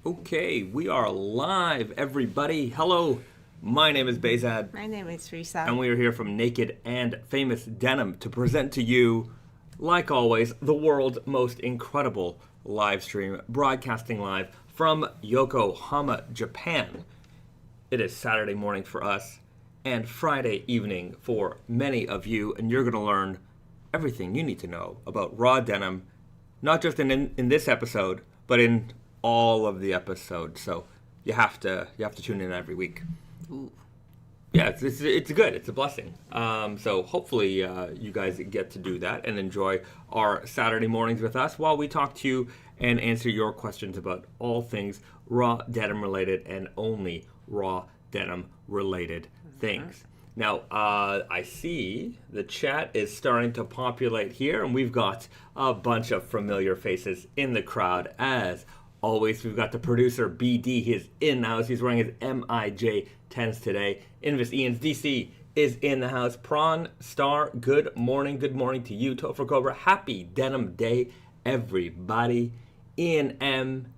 Okay, we are live, everybody. Hello, my name is Bezad. My name is Risa. And we are here from Naked and Famous Denim to present to you, like always, the world's most incredible live stream, broadcasting live from Yokohama, Japan. It is Saturday morning for us and Friday evening for many of you, and you're going to learn everything you need to know about raw denim, not just in this episode, but in all of the episodes. So you have to tune in every week. Ooh. Yeah, it's good. It's a blessing. So hopefully you guys get to do that and enjoy our Saturday mornings with us while we talk to you and answer your questions about all things raw denim related and only raw denim related things. Now, I see the chat is starting to populate here, and we've got a bunch of familiar faces in the crowd. As always, we've got the producer, BD. He is in the house. He's wearing his MIJ 10s today. Invis Ian's DC is in the house. Prawn Star, good morning to you. Topher Cobra, happy Denim Day, everybody. Ian M,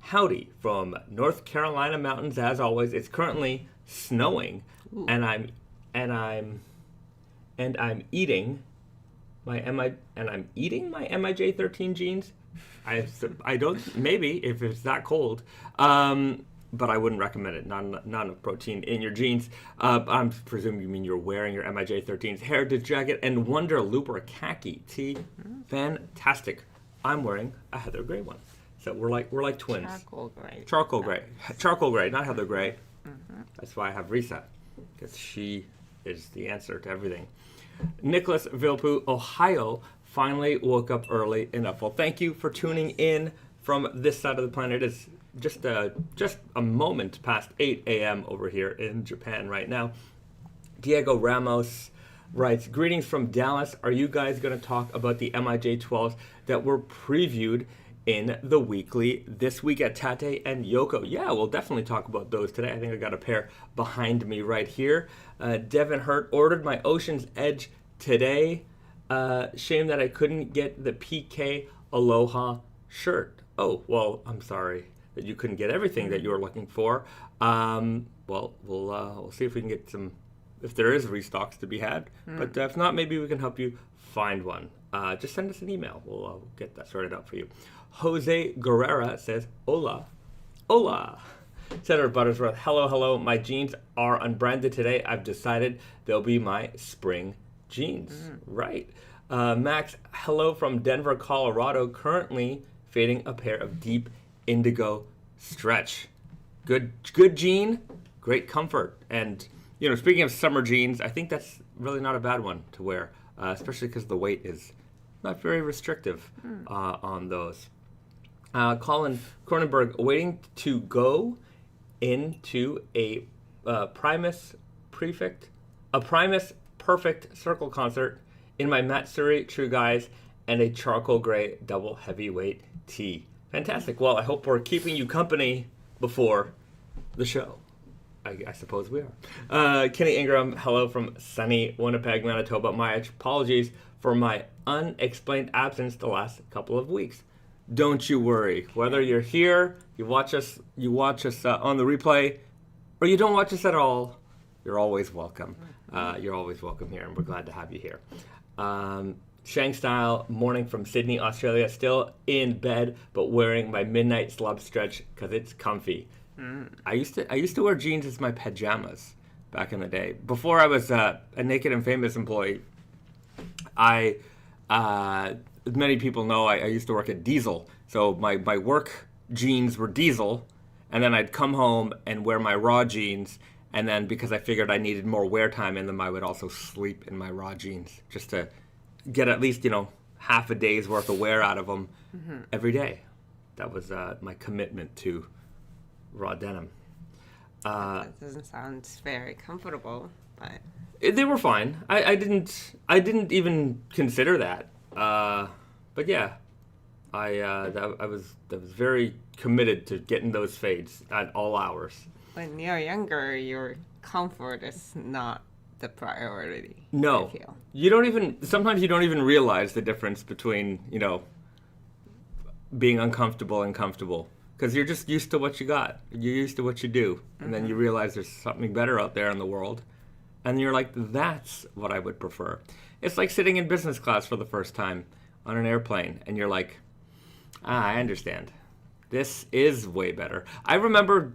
howdy from North Carolina mountains. As always, it's currently snowing. Ooh. and I'm eating my MIJ 13 jeans. I don't, maybe if it's that cold, but I wouldn't recommend it. Not enough protein in your jeans. I'm presuming you mean you're wearing your MIJ 13's heritage jacket and Wonder Looper khaki tee. Fantastic. I'm wearing a heather gray one. So we're like twins. Charcoal gray, not heather gray. That's why I have Risa, because she is the answer to everything. Nicholas Vilpu, Ohio, finally woke up early enough. Well, thank you for tuning in from this side of the planet. It's just a moment past 8 a.m. over here in Japan right now. Diego Ramos writes, greetings from Dallas. Are you guys going to talk about the MIJ 12s that were previewed in the weekly this week at Tate and Yoko? Yeah, we'll definitely talk about those today. I think I got a pair behind me right here. Devin Hurt ordered my Ocean's Edge today. Shame that I couldn't get the PK Aloha shirt. Oh, well, I'm sorry that you couldn't get everything that you were looking for. Well, we'll see if we can get some, if there is restocks to be had. But if not, maybe we can help you find one. Just send us an email. We'll get that sorted out for you. Jose Guerrera says, hola. Hola. Senator Buttersworth, hello. My jeans are unbranded today. I've decided they'll be my spring jeans. Right. Max, hello from Denver, Colorado. Currently fading a pair of deep indigo stretch. Good jean, great comfort. And, speaking of summer jeans, I think that's really not a bad one to wear, especially because the weight is not very restrictive on those. Colin Cronenberg, waiting to go into a Primus Perfect Circle concert in my Matsuri True Guys and a charcoal gray double heavyweight tee. Fantastic. Well, I hope we're keeping you company before the show. I suppose we are. Kenny Ingram, hello from sunny Winnipeg, Manitoba. My apologies for my unexplained absence the last couple of weeks. Don't you worry. Whether you're here, you watch us on the replay, or you don't watch us at all, you're always welcome. You're always welcome here, and we're glad to have you here. Shang Style, morning from Sydney, Australia. Still in bed, but wearing my midnight slub stretch because it's comfy. I used to wear jeans as my pajamas back in the day. Before I was a Naked and Famous employee, as many people know, I used to work at Diesel. So my work jeans were Diesel, and then I'd come home and wear my raw jeans. And then because I figured I needed more wear time in them, I would also sleep in my raw jeans just to get at least, half a day's worth of wear out of them every day. That was my commitment to raw denim. That doesn't sound very comfortable, but they were fine. I didn't even consider that. But yeah, I was very committed to getting those fades at all hours. when you're younger, your comfort is not the priority. No. I feel. Sometimes you don't even realize the difference between, being uncomfortable and comfortable. because you're just used to what you got. You're used to what you do. And then you realize there's something better out there in the world. And you're like, that's what I would prefer. It's like sitting in business class for the first time on an airplane. And you're like, I understand. This is way better. I remember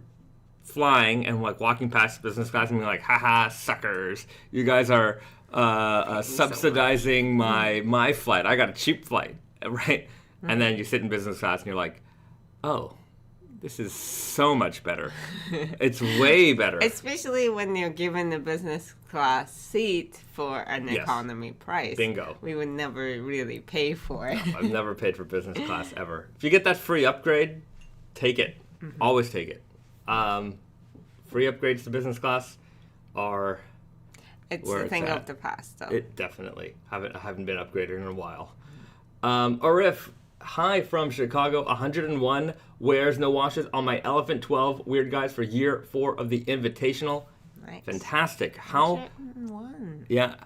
flying and like walking past business class and being like, haha, suckers. You guys are subsidizing my flight. I got a cheap flight, right? And then you sit in business class and you're like, oh, this is so much better. It's way better. Especially when you're given a business class seat for an economy price. Bingo. We would never really pay for it. No, I've never paid for business class ever. If you get that free upgrade, take it. Always take it. Free upgrades to business class are It's where a it's thing at. of the past, though. It definitely. I haven't been upgraded in a while. Arif, hi from Chicago. 101 wears, no washes on my Elephant 12 Weird Guys for year 4 of the Invitational. Nice. Fantastic. How? 101. Yeah.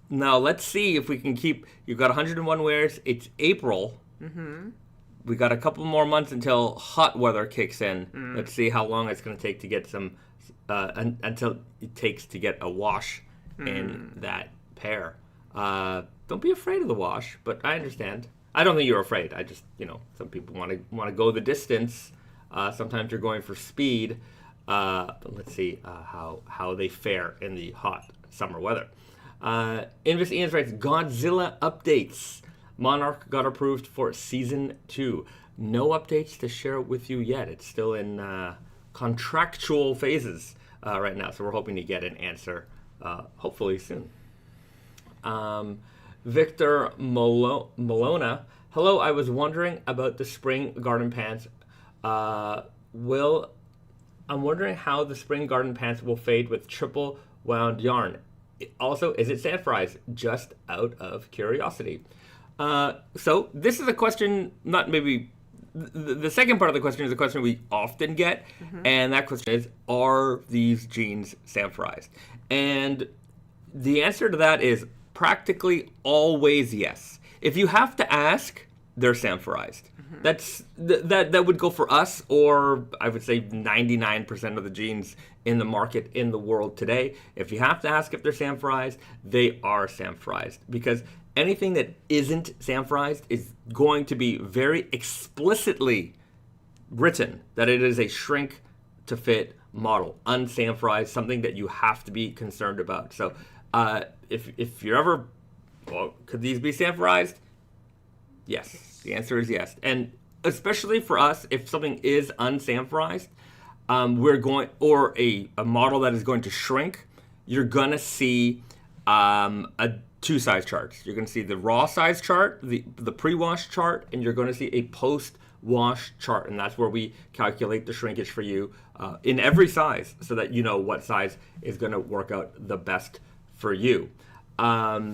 Now let's see if we can keep. You've got 101 wears. It's April. We got a couple more months until hot weather kicks in. Let's see how long it's going to take to get some. Until it takes to get a wash in that pair. Don't be afraid of the wash, but I understand. I don't think you're afraid. I just, some people want to go the distance. Sometimes you're going for speed. But let's see how they fare in the hot summer weather. Invis Ian writes, Godzilla updates. Monarch got approved for season 2. No updates to share with you yet. It's still in contractual phases right now, so we're hoping to get an answer hopefully soon. Victor Molona, hello, I was wondering about the spring garden pants. I'm wondering how the spring garden pants will fade with triple wound yarn. Also, is it sanforized? Just out of curiosity. So this is a question, not maybe... The second part of the question is a question we often get, and that question is, are these jeans sanforized? And the answer to that is practically always yes. If you have to ask, they're sanforized. That would go for us, or I would say 99% of the jeans in the market in the world today. If you have to ask if they're sanforized, they are sanforized, because anything that isn't sanforized is going to be very explicitly written that it is a shrink to fit model, unsanforized, something that you have to be concerned about. So if you're ever, could these be sanforized? Yes, the answer is yes. And especially for us, if something is unsanforized, we're going, or a model that is going to shrink, you're going to see two size charts. You're going to see the raw size chart, the pre-wash chart, and you're going to see a post-wash chart. And that's where we calculate the shrinkage for you in every size, so that you know what size is going to work out the best for you. Now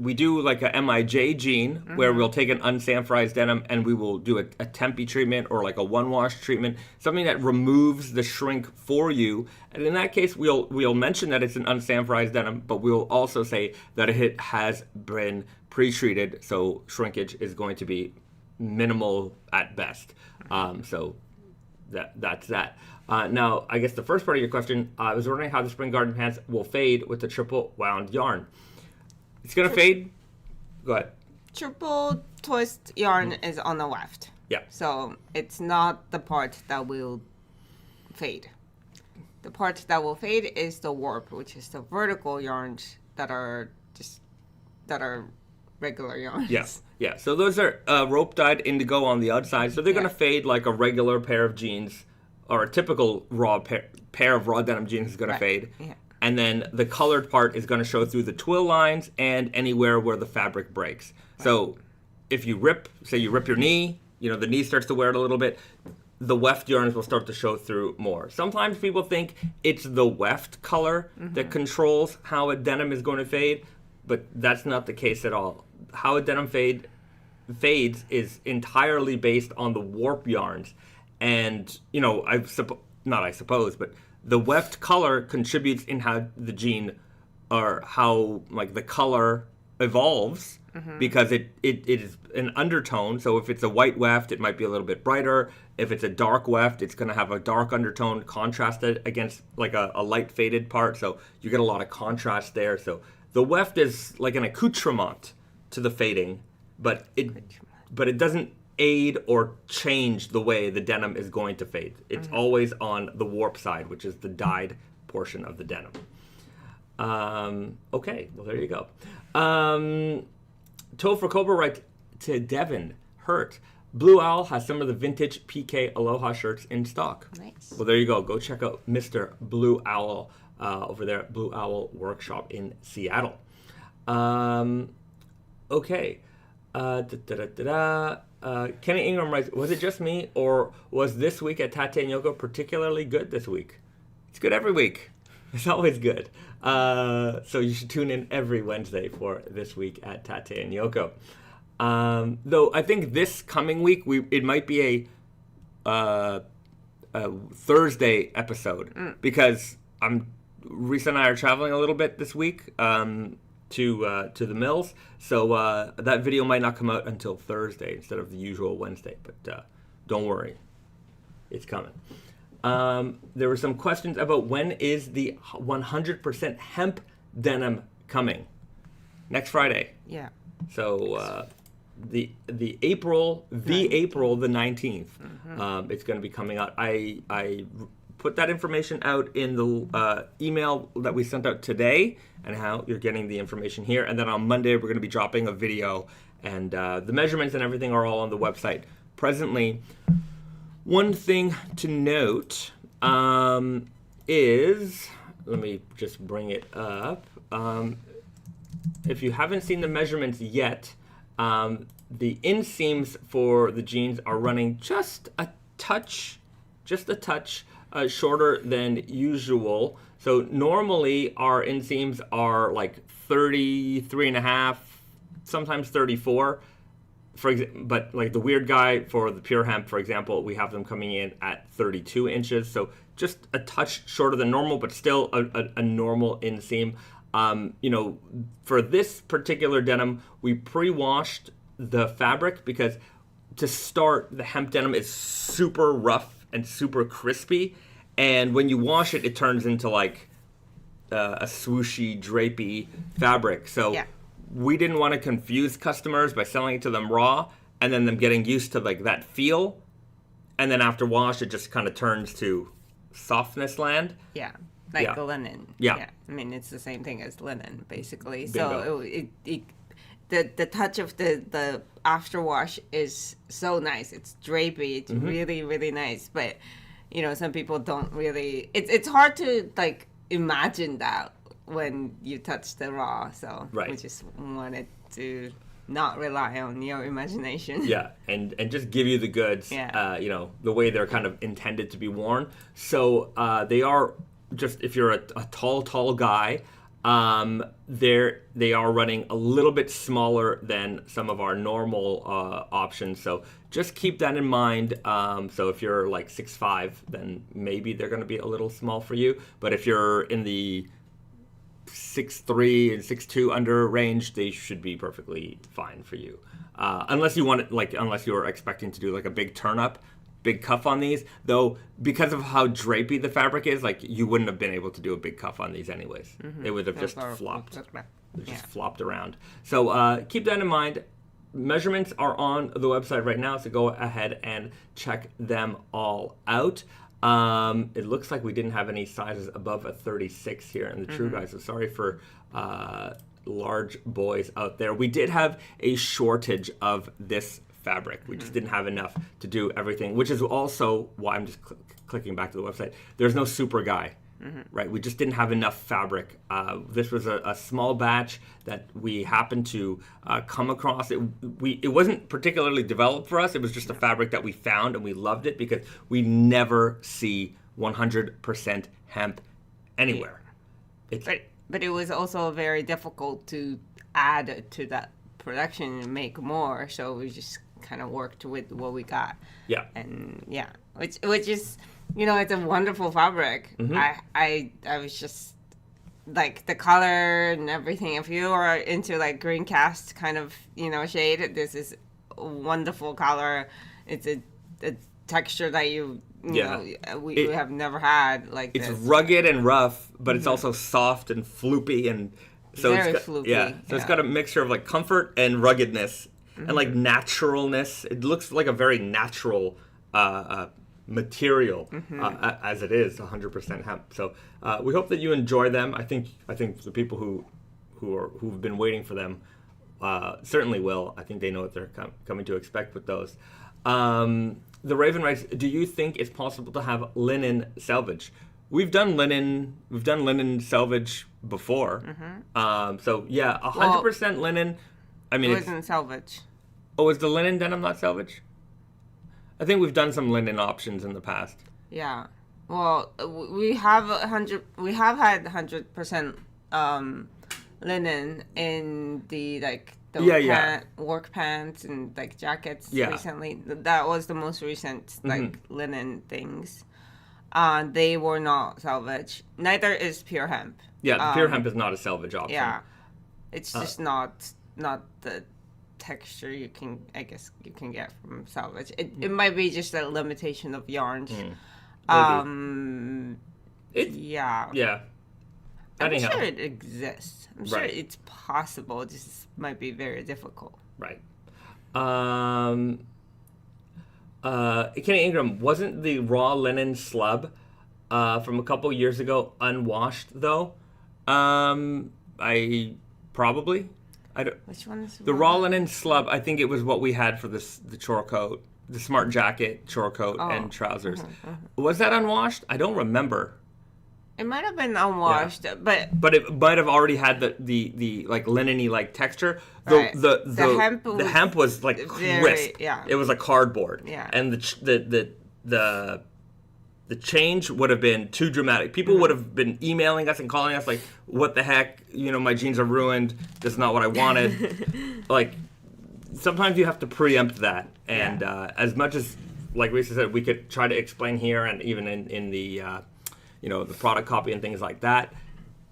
we do like a MIJ Jean, where we'll take an unsanforized denim and we will do a tempy treatment or like a one-wash treatment, something that removes the shrink for you. And in that case, we'll mention that it's an unsanforized denim, but we'll also say that it has been pre-treated, so shrinkage is going to be minimal at best. So that's that. Now, I guess the first part of your question, I was wondering how the spring garden pants will fade with the triple wound yarn. It's going to fade. Go ahead. Triple twist yarn is on the weft. Yeah. So it's not the part that will fade. The part that will fade is the warp, which is the vertical yarns that are regular yarns. Yes. Yeah. So those are rope dyed indigo on the outside. So they're going to fade like a regular pair of jeans, or a typical raw pair of raw denim jeans is going to fade. Yeah. And then the colored part is going to show through the twill lines and anywhere where the fabric breaks. Right. So if you rip your knee, the knee starts to wear it a little bit, the weft yarns will start to show through more. Sometimes people think it's the weft color that controls how a denim is going to fade, but that's not the case at all. How a denim fades is entirely based on the warp yarns. And, I suppose, but the weft color contributes in how the jean, or how like the color evolves because it is an undertone. So if it's a white weft, it might be a little bit brighter. If it's a dark weft, it's going to have a dark undertone contrasted against like a light faded part. So you get a lot of contrast there. So the weft is like an accoutrement to the fading, but it doesn't aid or change the way the denim is going to fade. It's always on the warp side, which is the dyed portion of the denim. Okay, well, there you go. Toe for Cobra writes to Devin Hurt. Blue Owl has some of the vintage PK Aloha shirts in stock. Nice. Well, there you go. Go check out Mr. Blue Owl over there at Blue Owl Workshop in Seattle. Okay. Kenny Ingram writes, was it just me, or was this week at Tate and Yoko particularly good this week? It's good every week. It's always good. So you should tune in every Wednesday for this week at Tate and Yoko. Though I think this coming week, it might be a Thursday episode because Reese and I are traveling a little bit this week to the mills. So that video might not come out until Thursday instead of the usual Wednesday. But don't worry, it's coming. There were some questions about when is the 100% hemp denim coming. Next Friday. Yeah. So the April the 19th. It's going to be coming out. I put that information out in the email that we sent out today, and how you're getting the information here. And then on Monday we're going to be dropping a video, and the measurements and everything are all on the website presently. One thing to note is, let me just bring it up. If you haven't seen the measurements yet, the inseams for the jeans are running just a touch shorter than usual. So normally our inseams are like 33.5, sometimes 34. But like the weird guy for the pure hemp, for example, we have them coming in at 32 inches. So just a touch shorter than normal, but still a normal inseam. For this particular denim, we pre-washed the fabric because to start, the hemp denim is super rough and super crispy. And when you wash it, it turns into like a swooshy, drapey fabric. So we didn't want to confuse customers by selling it to them raw and then them getting used to like that feel. And then after wash, it just kind of turns to softness land. Yeah. Like linen. Yeah. I mean, it's the same thing as linen, basically. Bingo. So the touch of the after wash is so nice. It's drapey. It's really, really nice. But, some people don't really... It's hard to, like, imagine that when you touch the raw. So we just wanted to not rely on your imagination. Yeah, and just give you the goods, the way they're kind of intended to be worn. So they are... Just if you're a tall guy, they are running a little bit smaller than some of our normal options. So just keep that in mind. So if you're like 6'5", then maybe they're going to be a little small for you. But if you're in the 6'3" and 6'2" under range, they should be perfectly fine for you. Unless you're expecting to do like a big turn up. Big cuff on these, though, because of how drapey the fabric is, like you wouldn't have been able to do a big cuff on these anyways. It would have just flopped. Flopped around. So keep that in mind. Measurements are on the website right now, so go ahead and check them all out. It looks like we didn't have any sizes above a 36 here in the True Guys, so sorry for large boys out there. We did have a shortage of this fabric. We just didn't have enough to do everything, which is also why I'm just clicking back to the website. There's no super guy, right? We just didn't have enough fabric. This was a small batch that we happened to come across. It wasn't particularly developed for us. It was just a fabric that we found and we loved it because we never see 100% hemp anywhere. But it was also very difficult to add to that production and make more, so we just kind of worked with what we got. Yeah. And which is, it's a wonderful fabric. I was just like the color and everything. If you are into like green cast kind of, shade, this is a wonderful color. It's a texture that you know, we have never had like it's this. It's rugged and rough, but it's also soft and floopy, and so Very it's got, floopy. So it's got a mixture of like comfort and ruggedness and like naturalness. It looks like a very natural material as it is 100% hemp. So we hope that you enjoy them. I think the people who've been waiting for them certainly will. I think they know what they're coming to expect with those. The Raven writes, do you think it's possible to have linen selvage? We've done linen selvage before. So yeah, 100% linen. I mean, it wasn't selvage. Oh, is the linen denim not selvage? I think we've done some linen options in the past. Yeah. Well, we have had 100% linen in the work pants and like jackets recently. That was the most recent linen things. They were not selvage. Neither is pure hemp. Yeah, the pure hemp is not a selvage option. Yeah, it's just not the texture you can get from selvage. It might be just a limitation of yarns. Yeah. I'm sure it exists. I'm sure it's possible. It just might be very difficult. Right. Kenny Ingram, wasn't the raw linen slub from a couple years ago unwashed though? Which one is the raw linen slub? I think it was what we had for the chore coat, the smart jacket, chore coat, and trousers. Was that unwashed? I don't remember. It might have been unwashed, but it might have already had the like linen-y like texture. The hemp was like crisp. It was like cardboard. Yeah. And the change would have been too dramatic. People would have been emailing us and calling us like, "What the heck? My jeans are ruined. This is not what I wanted." Like, sometimes you have to preempt that. And as much as, like Lisa said, we could try to explain here and even in the the product copy and things like that.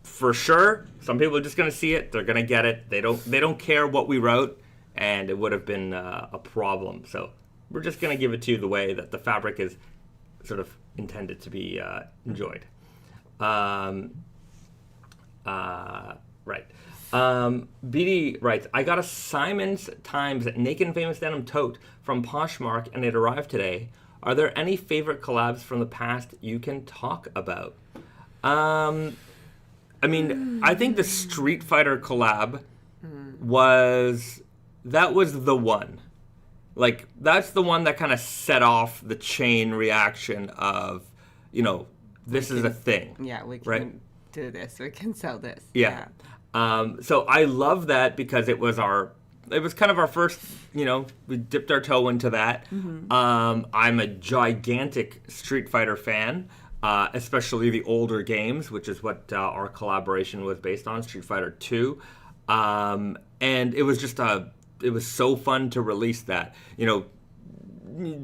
For sure, some people are just going to see it. They're going to get it. They don't care what we wrote, and it would have been a problem. So we're just going to give it to you the way that the fabric is sort of intended to be enjoyed. Right. BD writes, I got a Simon's Times Naked Famous Denim tote from Poshmark, and it arrived today. Are there any favorite collabs from the past you can talk about? I think the Street Fighter collab was the one. Like, that's the one that kind of set off the chain reaction of, this is a thing. Yeah, we can do this. We can sell this. Yeah. So I love that because it was kind of our first, we dipped our toe into that. I'm a gigantic Street Fighter fan, especially the older games, which is what our collaboration was based on, Street Fighter 2. And it was just it was so fun to release that,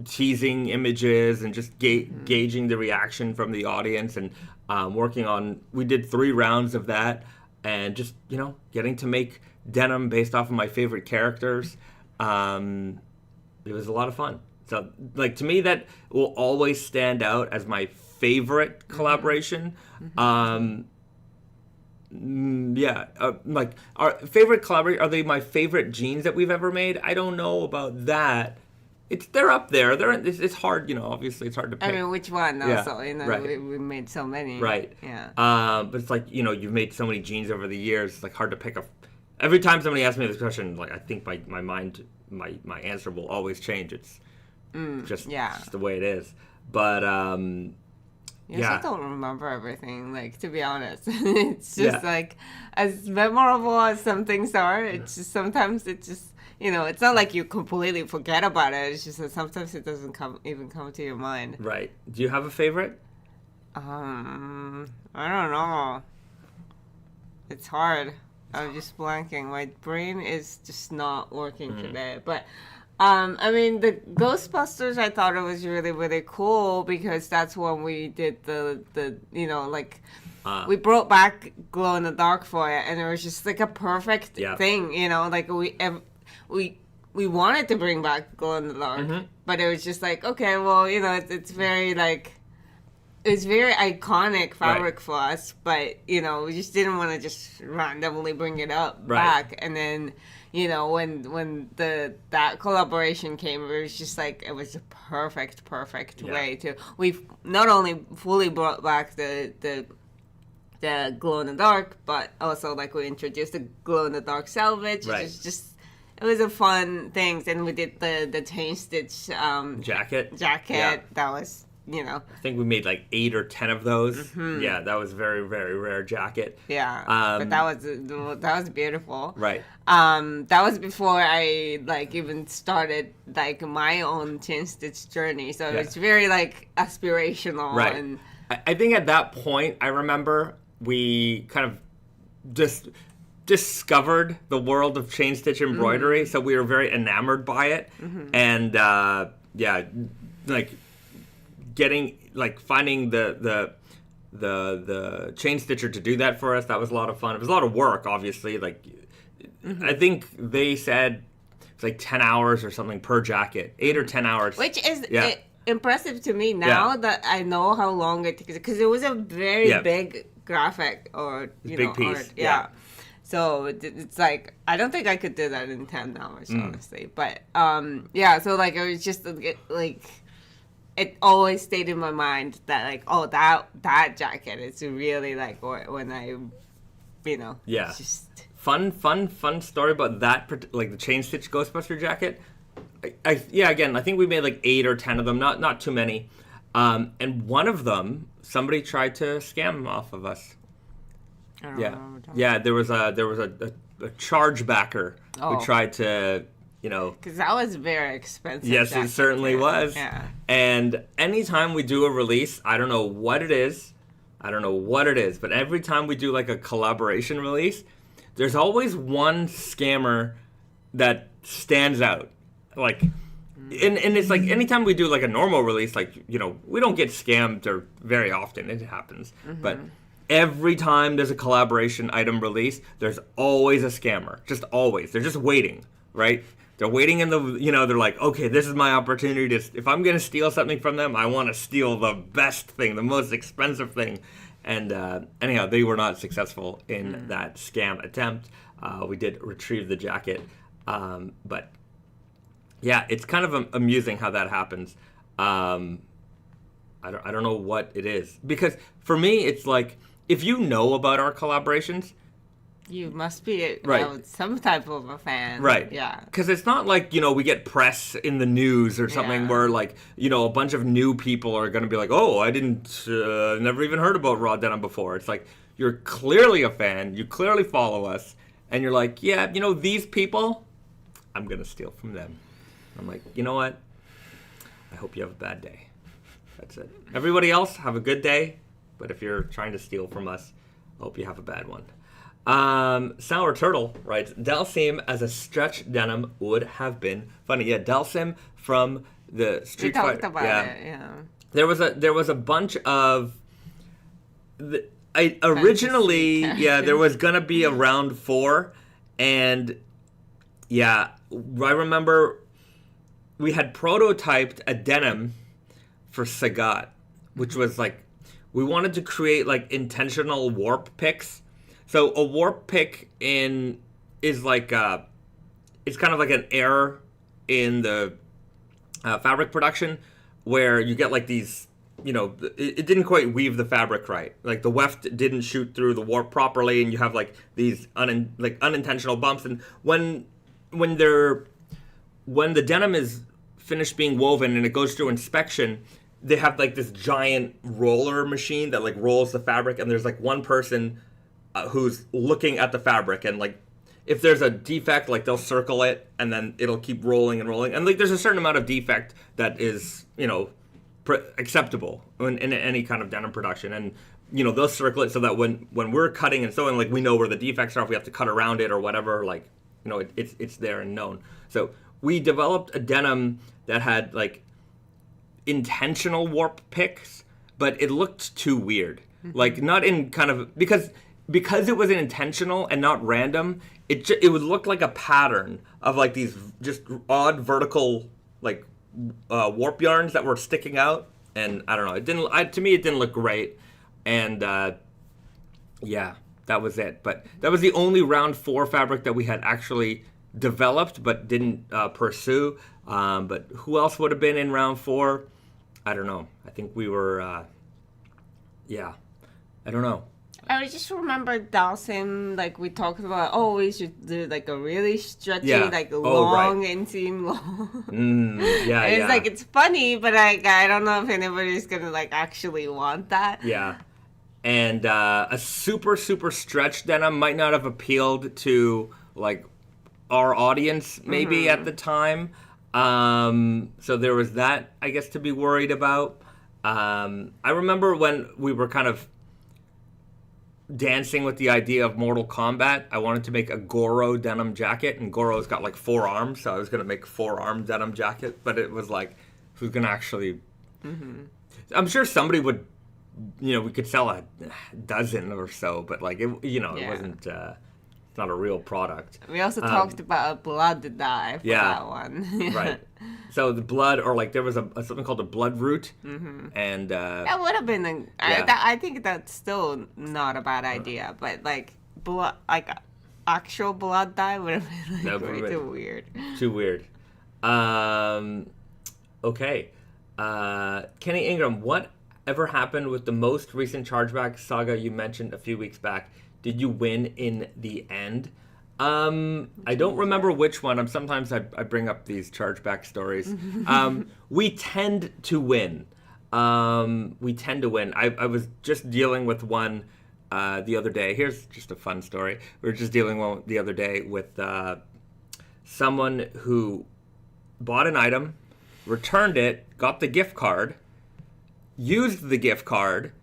teasing images and just gauging the reaction from the audience and we did 3 rounds of that and just, getting to make denim based off of my favorite characters. It was a lot of fun. So, like, to me, that will always stand out as my favorite collaboration. Like, our favorite collaboration, are they my favorite jeans that we've ever made? I don't know about that. They're up there. It's hard, obviously it's hard to pick. I mean, which one also? Right. We made so many. Right. Yeah. But it's like, you've made so many jeans over the years, it's like hard to pick up. Every time somebody asks me this question, like, I think my mind, my answer will always change. It's just the way it is. But I don't remember everything, like, to be honest. It's just like, as memorable as some things are, it's just sometimes it just, it's not like you completely forget about it. It's just that sometimes it doesn't come to your mind. Right. Do you have a favorite? I don't know. It's hard. I'm just blanking. My brain is just not working today. But the Ghostbusters, I thought it was really, really cool because that's when we did the we brought back glow in the dark for it, and it was just like a perfect Yeah. thing, you know. Like we wanted to bring back glow in the dark, but it was just like, okay, well, you know, it's very like. It's very iconic fabric for us, but, you know, we just didn't want to just randomly bring it up back. And then, you know, when that collaboration came, it was just like, it was a perfect way to... We've not only fully brought back the glow-in-the-dark, but also, like, we introduced the glow-in-the-dark Selvedge, which is just... It was a fun thing. And we did the chain stitch... jacket. Yeah. That was... You know, I think we made like 8 or 10 of those. Yeah, that was a very, very rare jacket. Yeah, but that was beautiful. Right. That was before I like even started like my own chain stitch journey. So it's very like aspirational. Right. And I think at that point, I remember we kind of just discovered the world of chain stitch embroidery. So we were very enamored by it, and like. Finding the chain stitcher to do that for us, that was a lot of fun. It was a lot of work, obviously. Like, I think they said it's like 10 hours or something per jacket, 8 or 10 hours. Which is impressive to me now that I know how long it takes. Because it was a very big graphic or, big piece. Art. Yeah. So it's like, I don't think I could do that in 10 hours, honestly. But, so like, it was just like... It always stayed in my mind that like, oh, that jacket is really like when I, you know, just fun story about that, like the chain stitch Ghostbuster jacket. I think we made like 8 or 10 of them, not too many, and one of them somebody tried to scam off of us. There was a chargebacker who tried to. You know, because that was very expensive. Yes, it certainly was. Yeah. And anytime we do a release, I don't know what it is, but every time we do like a collaboration release, there's always one scammer that stands out. Like, and it's like anytime we do like a normal release, like, you know, we don't get scammed or very often. It happens, but every time there's a collaboration item release, there's always a scammer. Just always. They're just waiting, right? They're waiting in the, you know, they're like, okay, this is my opportunity to, if I'm going to steal something from them, I want to steal the best thing, the most expensive thing. And anyhow, they were not successful in that scam attempt. We did retrieve the jacket. But yeah, it's kind of amusing how that happens. I don't know what it is. Because for me, it's like, if you know about our collaborations, you must be some type of a fan. Right. Yeah. Because it's not like, you know, we get press in the news or something where, like, you know, a bunch of new people are going to be like, oh, I didn't, never even heard about raw denim before. It's like, you're clearly a fan. You clearly follow us. And you're like, yeah, you know, these people, I'm going to steal from them. I'm like, you know what? I hope you have a bad day. That's it. Everybody else, have a good day. But if you're trying to steal from us, I hope you have a bad one. Sour Turtle writes, Dalsim as a stretch denim would have been funny. Yeah, Dalsim from the Street Fighter. We talked about it, yeah. There was a bunch of originally, there was gonna be a round 4, and I remember we had prototyped a denim for Sagat, which was like, we wanted to create like intentional warp picks. So a warp pick is like it's kind of like an error in the fabric production where you get like these, you know, it didn't quite weave the fabric right. Like the weft didn't shoot through the warp properly, and you have like these unintentional bumps. And when the denim is finished being woven and it goes through inspection, they have like this giant roller machine that like rolls the fabric, and there's like one person who's looking at the fabric, and like if there's a defect, like they'll circle it and then it'll keep rolling and rolling, and like there's a certain amount of defect that is, you know, acceptable in any kind of denim production, and you know they'll circle it so that when we're cutting and sewing, like we know where the defects are, if we have to cut around it or whatever, like, you know, it's there and known. So we developed a denim that had like intentional warp picks, but it looked too weird. Like, not in kind of, because it was intentional and not random, it would look like a pattern of like these just odd vertical like warp yarns that were sticking out, and I don't know, to me it didn't look great, and yeah, that was it. But that was the only round 4 fabric that we had actually developed but didn't pursue. But who else would have been in round 4? I don't know. I think we were yeah, I don't know. I just remember Dawson, like we talked about, oh, we should do like a really stretchy, like long inseam long. Yeah, and it's like, it's funny, but like, I don't know if anybody's gonna like actually want that. Yeah. And a super, super stretched denim might not have appealed to like our audience maybe at the time. So there was that, I guess, to be worried about. I remember when we were kind of dancing with the idea of Mortal Kombat, I wanted to make a Goro denim jacket, and Goro's got like 4 arms, so I was going to make 4-arm denim jacket, but it was like, who's going to actually... I'm sure somebody would, we could sell a dozen or so, but like, it wasn't... it's not a real product. We also talked about a blood dye for that one. Right. So the blood, or like there was something called a blood root, and that would have been. I think that's still not a bad idea, but like blood, like actual blood dye would have been like way too weird. Too weird. Okay. Kenny Ingram, what ever happened with the most recent chargeback saga you mentioned a few weeks back? Did you win in the end? I don't remember which one. Sometimes I bring up these chargeback stories. We tend to win. I was just dealing with one the other day. Here's just a fun story. We were just dealing the other day with someone who bought an item, returned it, got the gift card, used the gift card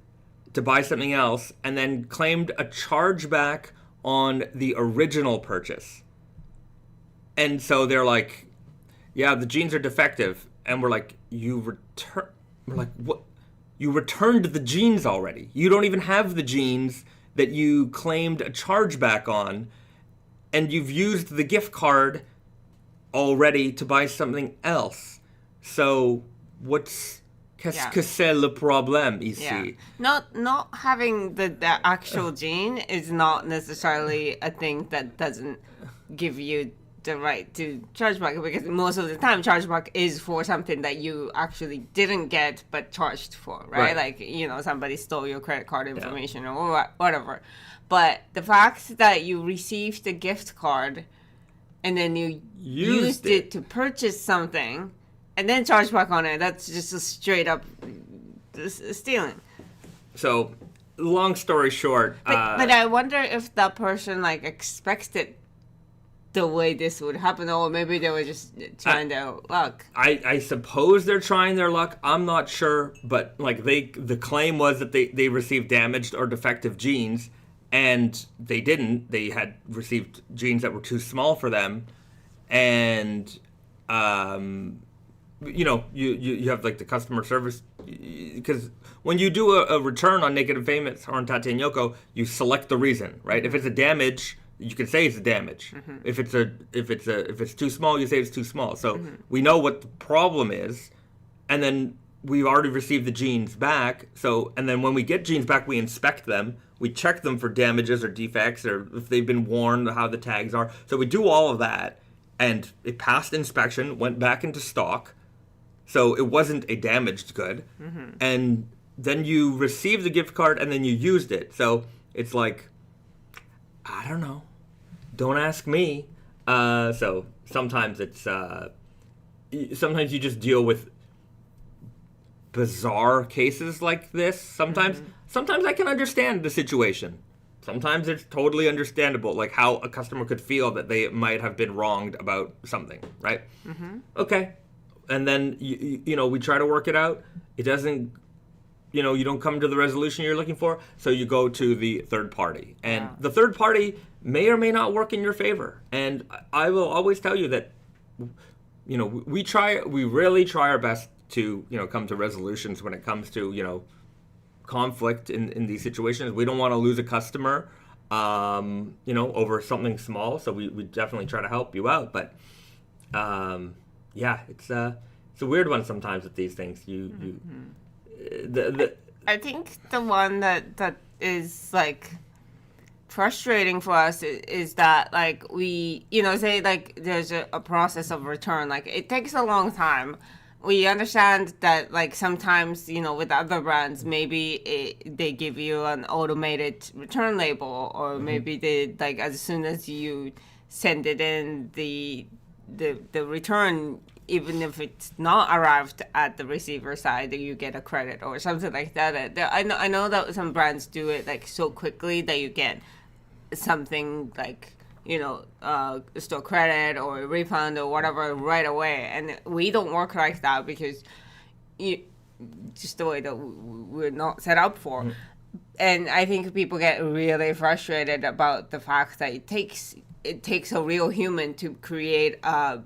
to buy something else, and then claimed a chargeback on the original purchase. And so they're like, yeah, the jeans are defective. And we're like, what? You returned the jeans already. You don't even have the jeans that you claimed a chargeback on, and you've used the gift card already to buy something else. So qu'est-ce que c'est le problème ici? Yeah. Not having the actual gene is not necessarily a thing that doesn't give you the right to chargeback, because most of the time chargeback is for something that you actually didn't get but charged for, right? Like, somebody stole your credit card information or whatever. But the fact that you received the gift card and then you used it to purchase something and then charge back on it, that's just a straight up stealing. So, long story short... But I wonder if that person, like, expected the way this would happen, or maybe they were just trying their luck. I suppose they're trying their luck. I'm not sure, but, like, the claim was that they received damaged or defective jeans, and they didn't. They had received jeans that were too small for them, and... you have like the customer service, because when you do a return on Naked Famous or on Tate and Yoko, you select the reason, right? If it's a damage, you can say it's a damage. If it's too small, you say it's too small. So we know what the problem is, and then we've already received the jeans back. And then when we get jeans back, we inspect them. We check them for damages or defects, or if they've been worn, how the tags are. So we do all of that, and it passed inspection, went back into stock. So it wasn't a damaged good. And then you received the gift card and then you used it. So it's like, I don't know. Don't ask me. So sometimes it's... sometimes you just deal with bizarre cases like this. Sometimes I can understand the situation. Sometimes it's totally understandable, like how a customer could feel that they might have been wronged about something, right? Okay. And then, we try to work it out. It doesn't, you don't come to the resolution you're looking for, so you go to the third party. And the third party may or may not work in your favor. And I will always tell you that, we really try our best to, come to resolutions when it comes to, conflict in these situations. We don't want to lose a customer, over something small. So we definitely try to help you out. But it's a weird one sometimes with these things. I think the one that is like frustrating for us is that like we say like there's a process of return, like it takes a long time. We understand that like sometimes with other brands maybe they give you an automated return label, or maybe they like as soon as you send it in the return, even if it's not arrived at the receiver side, you get a credit or something like that. I know that some brands do it like so quickly that you get something like store credit or a refund or whatever right away, and we don't work like that because just the way that we're not set up for. And I think people get really frustrated about the fact that it takes a real human to create a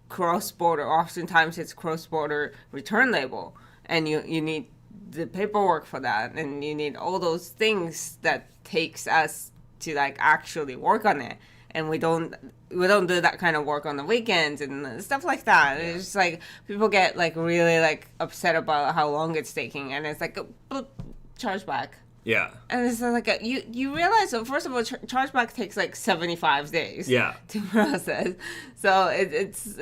cross-border, oftentimes it's cross-border return label, and you need the paperwork for that, and you need all those things that takes us to like actually work on it, and we don't do that kind of work on the weekends and stuff like that. It's just like people get like really like upset about how long it's taking, and it's like a chargeback. Yeah. And it's like you realize, so first of all, chargeback takes like 75 days. Yeah. To process. So it's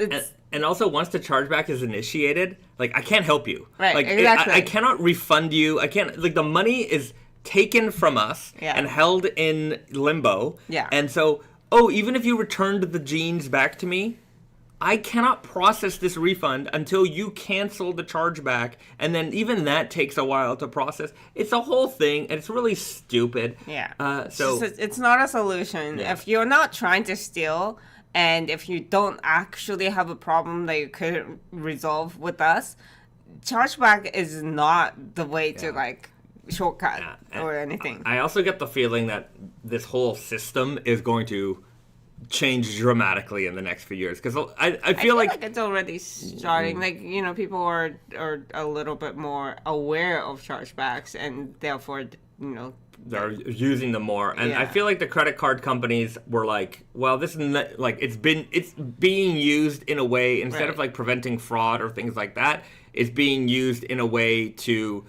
and also once the chargeback is initiated, like I can't help you. Right. Like exactly. I cannot refund you. I can't, like, the money is taken from us and held in limbo. Yeah. And so, even if you returned the jeans back to me, I cannot process this refund until you cancel the chargeback, and then even that takes a while to process. It's a whole thing, and it's really stupid. Yeah. It's not a solution. Yeah. If you're not trying to steal, and if you don't actually have a problem that you couldn't resolve with us, chargeback is not the way to like shortcut or anything. I also get the feeling that this whole system is going to change dramatically in the next few years, because I feel like it's already starting. Like people are a little bit more aware of chargebacks, and therefore they're using them more. And I feel like the credit card companies were like, well, this is not, like it's being used in a way, instead of like preventing fraud or things like that, it's being used in a way to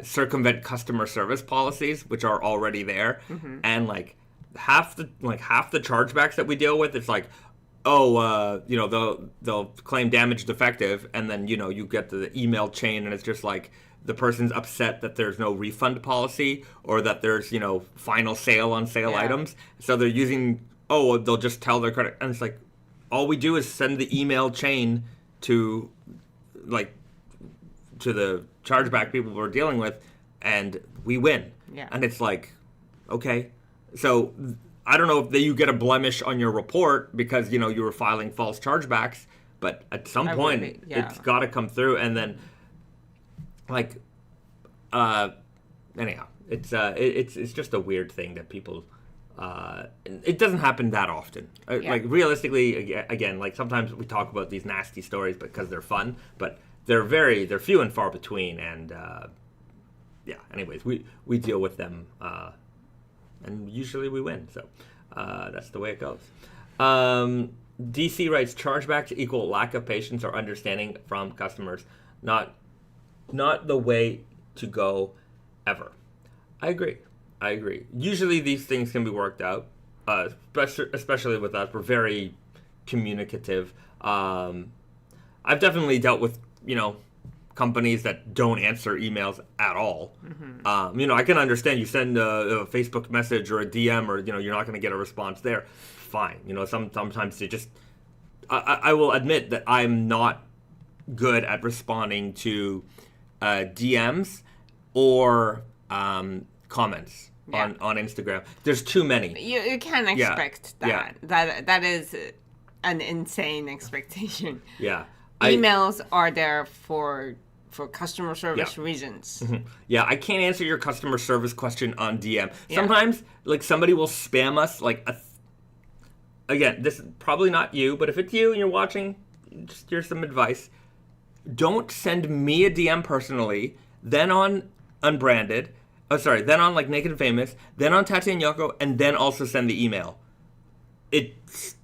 circumvent customer service policies, which are already there. And like half the chargebacks that we deal with, it's like, they'll claim damage defective, and then you get the email chain, and it's just like the person's upset that there's no refund policy, or that there's final sale on sale items, so they're using they'll just tell their credit, and it's like all we do is send the email chain to the chargeback people we're dealing with, and we win. And it's like, okay, so I don't know if you get a blemish on your report because you were filing false chargebacks, but at some point it's got to come through. And then anyhow, it's just a weird thing that people it doesn't happen that often. Like realistically, again, like sometimes we talk about these nasty stories because they're fun, but they're few and far between. And anyways, we deal with them, and usually we win. So that's the way it goes. DC writes, chargebacks equal lack of patience or understanding from customers. Not the way to go ever. I agree. Usually these things can be worked out, especially with us. We're very communicative. I've definitely dealt with, companies that don't answer emails at all. I can understand you send a Facebook message or a DM, or, you're not going to get a response there. Fine. Sometimes they just... I will admit that I'm not good at responding to DMs or comments on Instagram. There's too many. You can't expect that. That is an insane expectation. Yeah. Emails are there for customer service reasons. Yeah, I can't answer your customer service question on DM. Sometimes, like, somebody will spam us, like, again, this is probably not you, but if it's you and you're watching, just here's some advice. Don't send me a DM personally, then on unbranded. Oh, sorry. Then on like Naked and Famous. Then on Tate and Yoko, and then also send the email. It's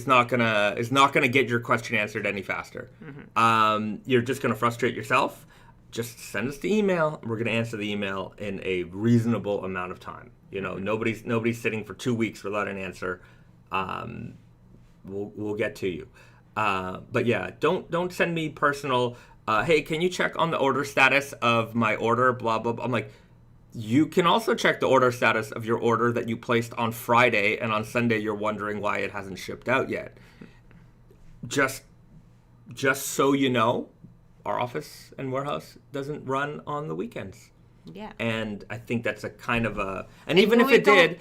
not gonna get your question answered any faster. You're just gonna frustrate yourself. Just send us the email. We're gonna answer the email in a reasonable amount of time. You know, nobody's sitting for 2 weeks without an answer. We'll get to you. But yeah, don't send me personal. Hey, can you check on the order status of my order? Blah blah blah. I'm like, you can also check the order status of your order that you placed on Friday, and on Sunday you're wondering why it hasn't shipped out yet. Just so you know, our office and warehouse doesn't run on the weekends. Yeah. And I think that's a kind of a... And even if it did,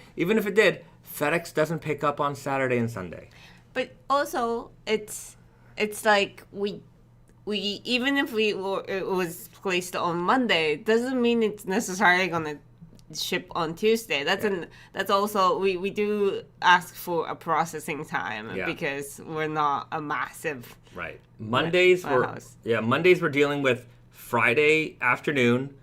FedEx doesn't pick up on Saturday and Sunday. But also, it's like we even if it was placed on Monday, doesn't mean it's necessarily gonna ship on Tuesday. That's also we do ask for a processing time because we're not a massive right. Mondays we're dealing with Friday afternoon,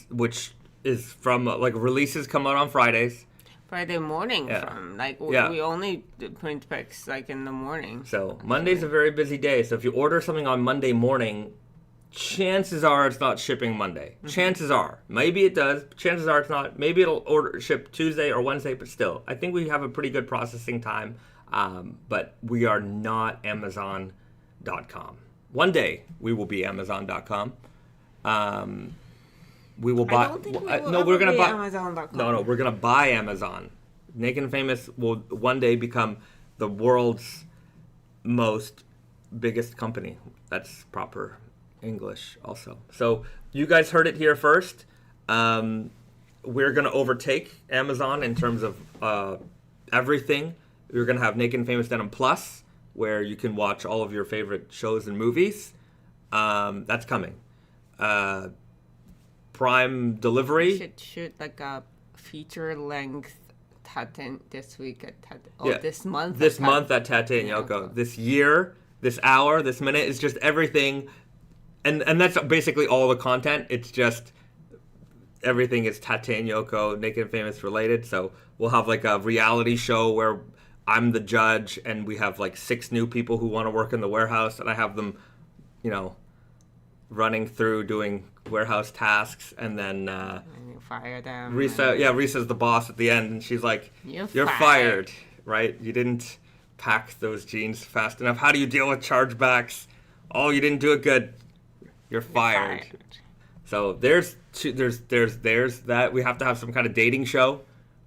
which is from like releases come out on Fridays. Friday morning from like we only print pics like in the morning. So Monday's a very busy day. So if you order something on Monday morning, chances are it's not shipping Monday. Chances are. Maybe it does. Chances are it's not. Maybe it'll ship Tuesday or Wednesday, but still. I think we have a pretty good processing time. But we are not Amazon.com. One day we will be Amazon.com. We will buy. I don't think we're gonna buy Amazon.com. No, we're gonna buy Amazon. Naked and Famous will one day become the world's most biggest company. That's proper English, also. So you guys heard it here first. We're gonna overtake Amazon in terms of everything. We're gonna have Naked and Famous Denim Plus, where you can watch all of your favorite shows and movies. That's coming. Prime delivery. We should shoot like a feature-length Tate this week at Tate. This month. This month at Tate and Yoko. This year, this hour, this minute is just everything, and that's basically all the content. It's just everything is Tate and Yoko, Naked and Famous related. So we'll have like a reality show where I'm the judge, and we have like 6 new people who want to work in the warehouse, and I have them, running through doing warehouse tasks, and then and you fire them. Risa's the boss at the end, and she's like, "You're fired, right? You didn't pack those jeans fast enough. How do you deal with chargebacks? Oh, you didn't do it good. You're fired." So there's that. We have to have some kind of dating show.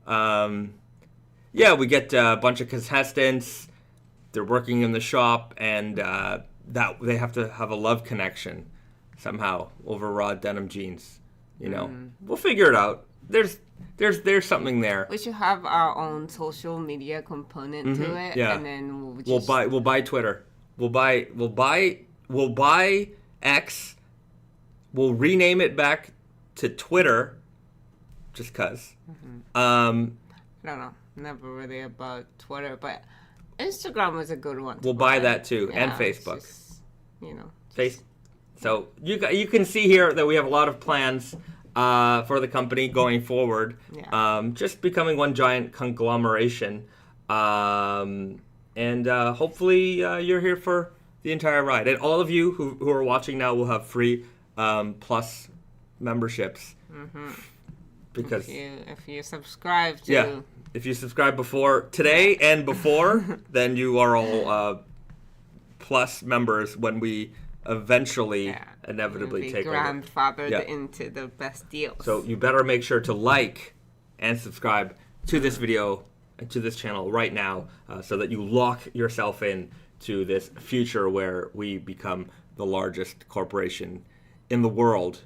We get a bunch of contestants. They're working in the shop, and that they have to have a love connection somehow over raw denim jeans. We'll figure it out. There's something there. We should have our own social media component to it, and then we'll buy Twitter. We'll buy X. We'll rename it back to Twitter, just cause. I don't know. Never really about Twitter, but Instagram was a good one. We'll buy that too, and Facebook. So you can see here that we have a lot of plans for the company going forward. Just becoming one giant conglomeration, and hopefully you're here for the entire ride. And all of you who are watching now will have free Plus memberships. Because if you subscribe to if you subscribe before today and before, then you are all Plus members when we eventually inevitably take grandfathered into the best deals. So you better make sure to like and subscribe to this video and to this channel right now, so that you lock yourself in to this future where we become the largest corporation in the world,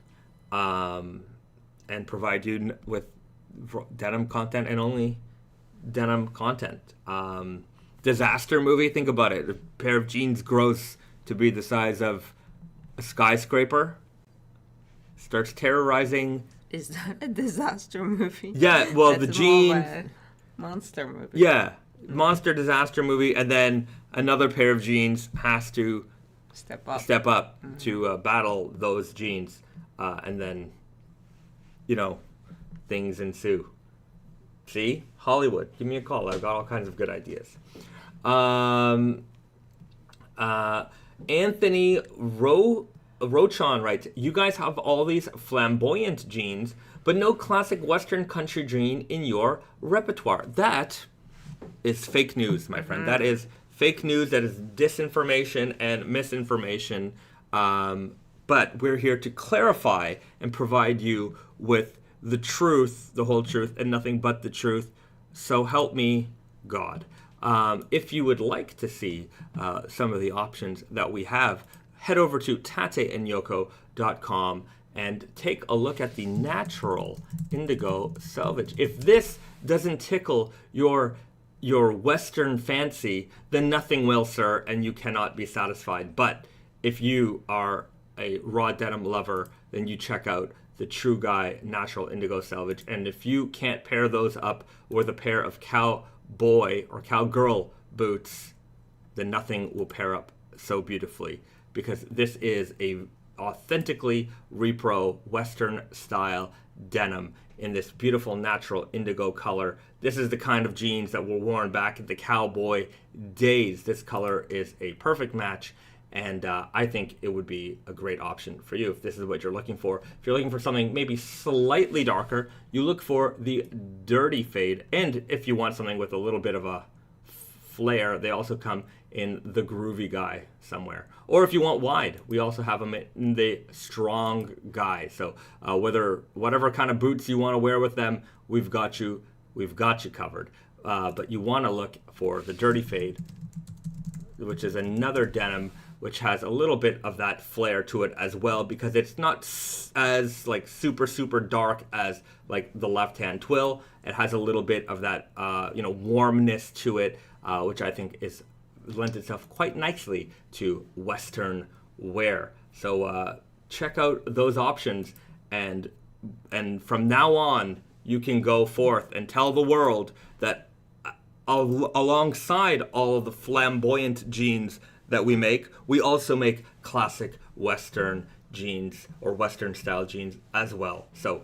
and provide you with denim content and only denim content. Disaster movie, think about it. A pair of jeans grows to be the size of a skyscraper, starts terrorizing. Is that a disaster movie? Yeah, well, the jeans. Monster movie. Yeah, monster disaster movie, and then another pair of jeans has to step up to battle those jeans, and then things ensue. See? Hollywood, give me a call. I've got all kinds of good ideas. Anthony Rochon writes, you guys have all these flamboyant jeans, but no classic Western country jean in your repertoire. That is fake news, my friend. That is fake news. That is disinformation and misinformation. But we're here to clarify and provide you with the truth, the whole truth, and nothing but the truth. So help me God. If you would like to see some of the options that we have, head over to tateandyoko.com and take a look at the natural indigo selvage. If this doesn't tickle your Western fancy, then nothing will, sir, and you cannot be satisfied. But if you are a raw denim lover, then you check out the True Guy Natural Indigo Selvage. And if you can't pair those up with a pair of cowboy or cowgirl boots, then nothing will pair up so beautifully, because this is a authentically repro Western style denim in this beautiful natural indigo color. This is the kind of jeans that were worn back in the cowboy days. This color is a perfect match, and I think it would be a great option for you if this is what you're looking for. If you're looking for something maybe slightly darker, you look for the dirty fade. And if you want something with a little bit of a flare, they also come in the groovy guy somewhere. Or if you want wide, we also have them in the strong guy. So whatever kind of boots you want to wear with them, we've got you covered. But you want to look for the dirty fade, which is another denim which has a little bit of that flare to it as well, because it's not as like super dark as like the left hand twill. It has a little bit of that warmness to it, which I think lends itself quite nicely to Western wear. So check out those options, and from now on you can go forth and tell the world that alongside all of the flamboyant jeans that we make, we also make classic Western jeans or Western style jeans as well. So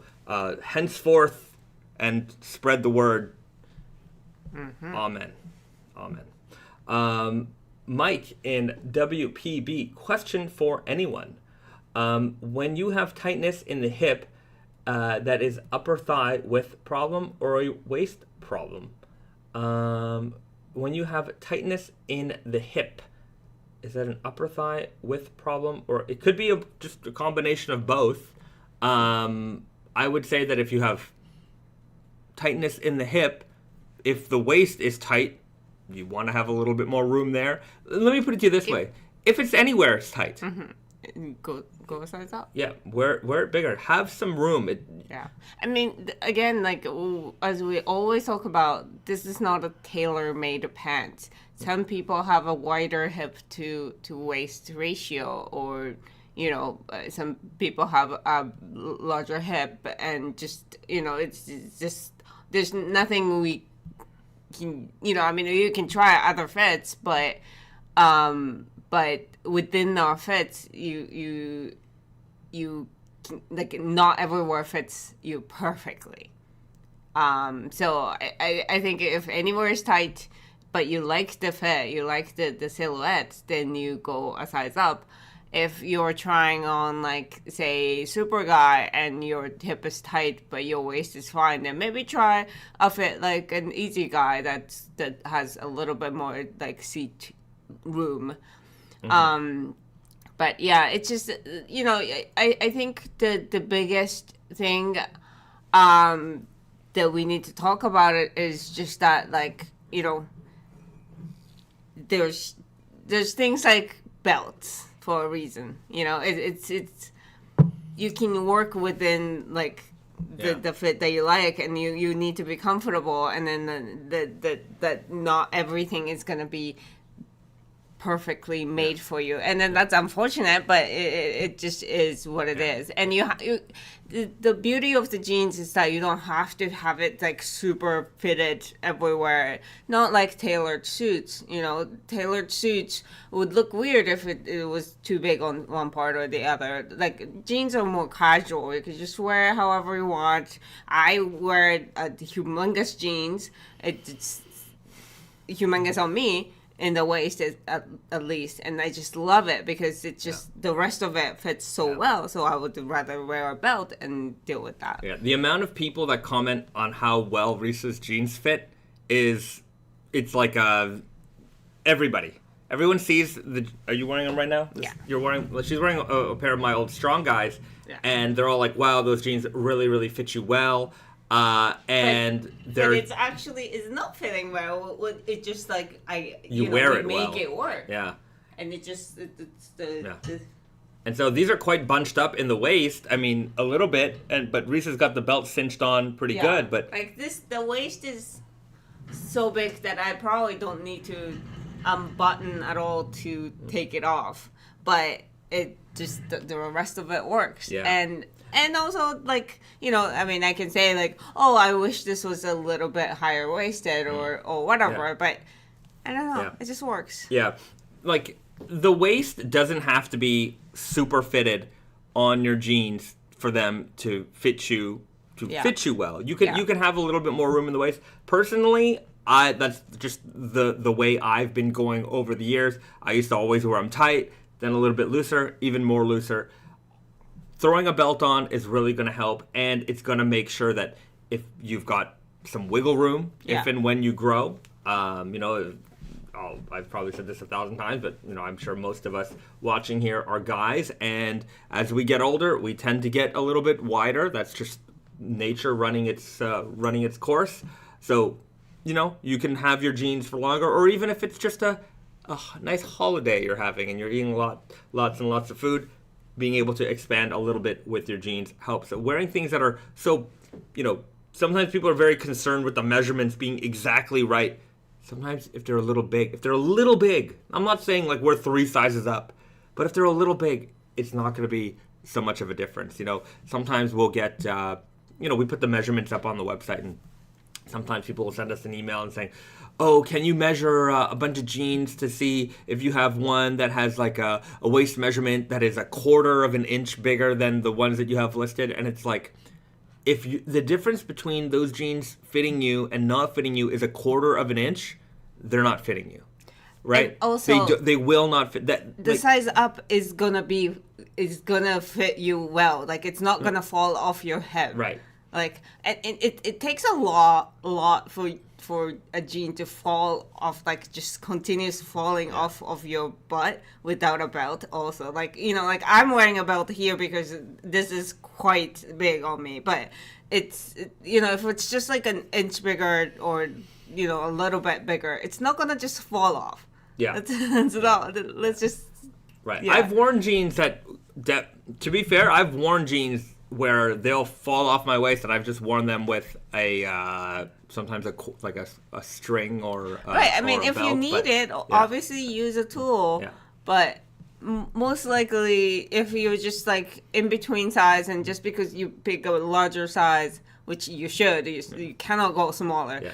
henceforth, and spread the word. Amen. Mike in WPB, question for anyone. When you have tightness in the hip, that is upper thigh width problem or a waist problem? When you have tightness in the hip, is that an upper thigh width problem, or it could be just a combination of both? I would say that if you have tightness in the hip, if the waist is tight, you want to have a little bit more room there. Let me put it to you this way: if it's anywhere, it's tight. Go a size up. Yeah, wear it bigger. Have some room. Yeah, I mean, again, like as we always talk about, this is not a tailor-made pants. Some people have a wider hip to waist ratio, or some people have a larger hip, and just it's just there's nothing we can I mean, you can try other fits, but within our fits, you can, like, not everywhere fits you perfectly. So I think if anywhere is tight, but you like the fit, you like the silhouette, then you go a size up. If you're trying on, like, say, super guy, and your hip is tight but your waist is fine, then maybe try a fit like an easy guy that has a little bit more, like, seat room. But yeah, it's just, I think the biggest thing that we need to talk about it is just that, like, there's things like belts for a reason. It's you can work within, like, the fit that you like, and you need to be comfortable, and then that not everything is going to be perfectly made for you, and then that's unfortunate, but it just is what it is. And the beauty of the jeans is that you don't have to have it like super fitted everywhere, not like tailored suits. Tailored suits would look weird if it was too big on one part or the other. Like jeans are more casual, you can just wear it however you want. I wear a humongous jeans, it's humongous on me in the waist at least, and I just love it because it just the rest of it fits so well, so I would rather wear a belt and deal with that. The amount of people that comment on how well Risa's jeans fit it's like everyone sees are you wearing them right now? She's wearing a pair of my old Strong Guys, and they're all like, wow, those jeans really, really fit you well. But it's not fitting well. It just like you wear it make well. It work. Yeah. And it just it's the. And so these are quite bunched up in the waist. I mean, a little bit, but Risa's got the belt cinched on pretty good. But like the waist is so big that I probably don't need to unbutton at all to take it off. But it just the rest of it works. Yeah. And also, like, I mean, I can say, like, oh, I wish this was a little bit higher waisted or whatever, but I don't know. It just works. Yeah. Like, the waist doesn't have to be super fitted on your jeans for them to fit you well. You can have a little bit more room in the waist. Personally, that's just the way I've been going over the years. I used to always wear them tight, then a little bit looser, even more looser. Throwing a belt on is really going to help, and it's going to make sure that if you've got some wiggle room, if and when you grow, I've probably said this 1,000 times, but I'm sure most of us watching here are guys, and as we get older, we tend to get a little bit wider. That's just nature running its course. So, you can have your jeans for longer, or even if it's just a nice holiday you're having and you're eating lots and lots of food. Being able to expand a little bit with your jeans helps. So wearing things that are so, sometimes people are very concerned with the measurements being exactly right. Sometimes if they're a little big, I'm not saying like we're 3 sizes up, but if they're a little big, it's not going to be so much of a difference. Sometimes we'll get, we put the measurements up on the website, and sometimes people will send us an email and saying, oh, can you measure a bunch of jeans to see if you have one that has like a waist measurement that is 1/4 of an inch bigger than the ones that you have listed? And it's like, the difference between those jeans fitting you and not fitting you is 1/4 of an inch, they're not fitting you, right? And also, they will not fit that. The size up is gonna fit you well. Like, it's not gonna fall off your head, right? Like, and it takes a lot for a jean to fall off, like just continuous falling off of your butt without a belt. Also, like, like I'm wearing a belt here because this is quite big on me, but it's if it's just like an inch bigger or a little bit bigger, it's not gonna just fall off. That's not. Let's just right. I've worn jeans that to be fair, I've worn jeans where they'll fall off my waist, and I've just worn them with sometimes a string or right. I mean, if belt, you need it, obviously use a tool. Yeah. But most likely, if you're just like in between size, and just because you pick a larger size, which you should, you cannot go smaller. Yeah.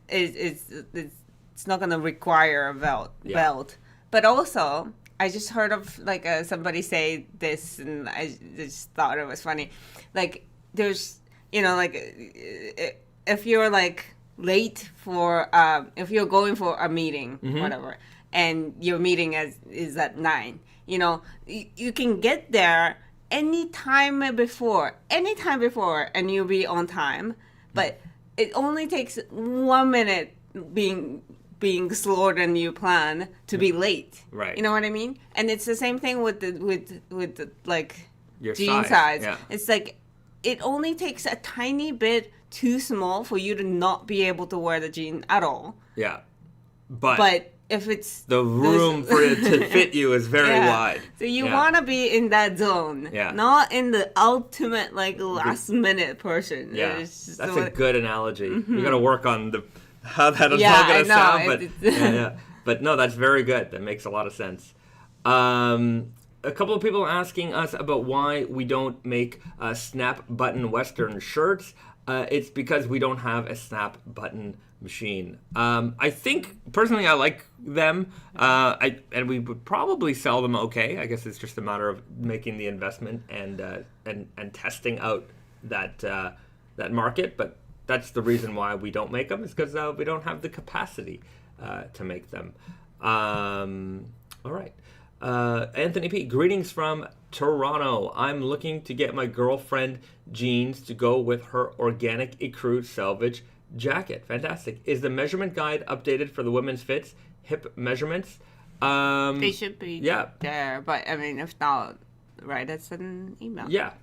It's not gonna require a belt. But also, I just heard of like somebody say this, and I just thought it was funny. Like, there's if you're like late for if you're going for a meeting, whatever, and your meeting is at 9, you can get there any time before, and you'll be on time. But it only takes 1 minute being slower than you plan to be late. Right. You know what I mean? And it's the same thing with the like your jean size. Yeah. It's like it only takes a tiny bit too small for you to not be able to wear the jean at all. Yeah. But if it's the room for it to fit you is very wide. So you want to be in that zone. Yeah. Not in the ultimate like last minute person. Yeah. That's a good analogy. You got to work on how that is all I going to know. sound, but But no, that's very good. That makes a lot of sense. A couple of people asking us about why we don't make snap button Western shirts. It's because we don't have a snap button machine. I think personally I like them, and we would probably sell them okay. I guess it's just a matter of making the investment and testing out that market. But that's the reason why we don't make them, is because we don't have the capacity to make them. All right. Anthony P, greetings from Toronto. I'm looking to get my girlfriend jeans to go with her organic ecru Selvedge jacket. Fantastic. Is the measurement guide updated for the women's fits, hip measurements? They should be there, but I mean, if not, write us an email. Yeah,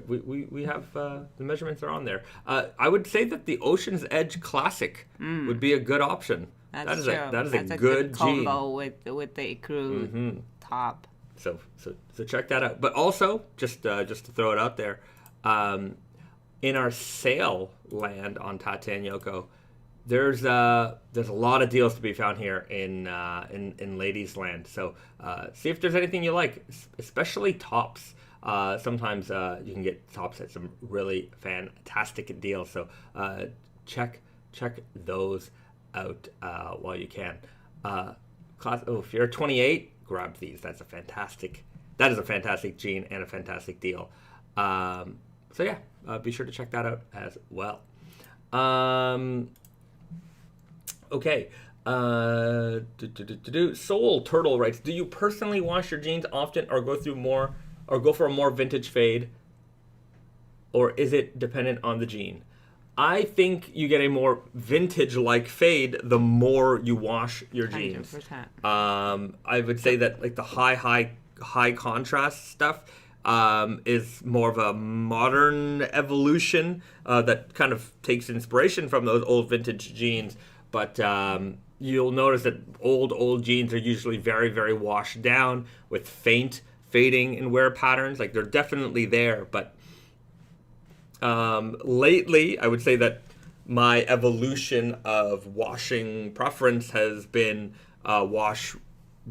we have the measurements are on there. I would say that the Ocean's Edge Classic would be a good option. That's that is a a good jean combo with the ecru top. So check that out. But also, just to throw it out there, in our sale land on Tate and Yoko, there's a lot of deals to be found here in ladies land. So see if there's anything you like, especially tops. Sometimes you can get tops at some really fantastic deals. So check those out while you can. If you're 28, grab these. That is a fantastic jean and a fantastic deal. So yeah, be sure to check that out as well. Okay. Soul Turtle writes, do you personally wash your jeans often, or go for a more vintage fade, or is it dependent on the jean? I think you get a more vintage-like fade the more you wash your jeans. 100%. I would say that like the high contrast stuff is more of a modern evolution that kind of takes inspiration from those old vintage jeans. But you'll notice that old jeans are usually very, very washed down with faint fading and wear patterns. Like they're definitely there, but lately, I would say that my evolution of washing preference has been wash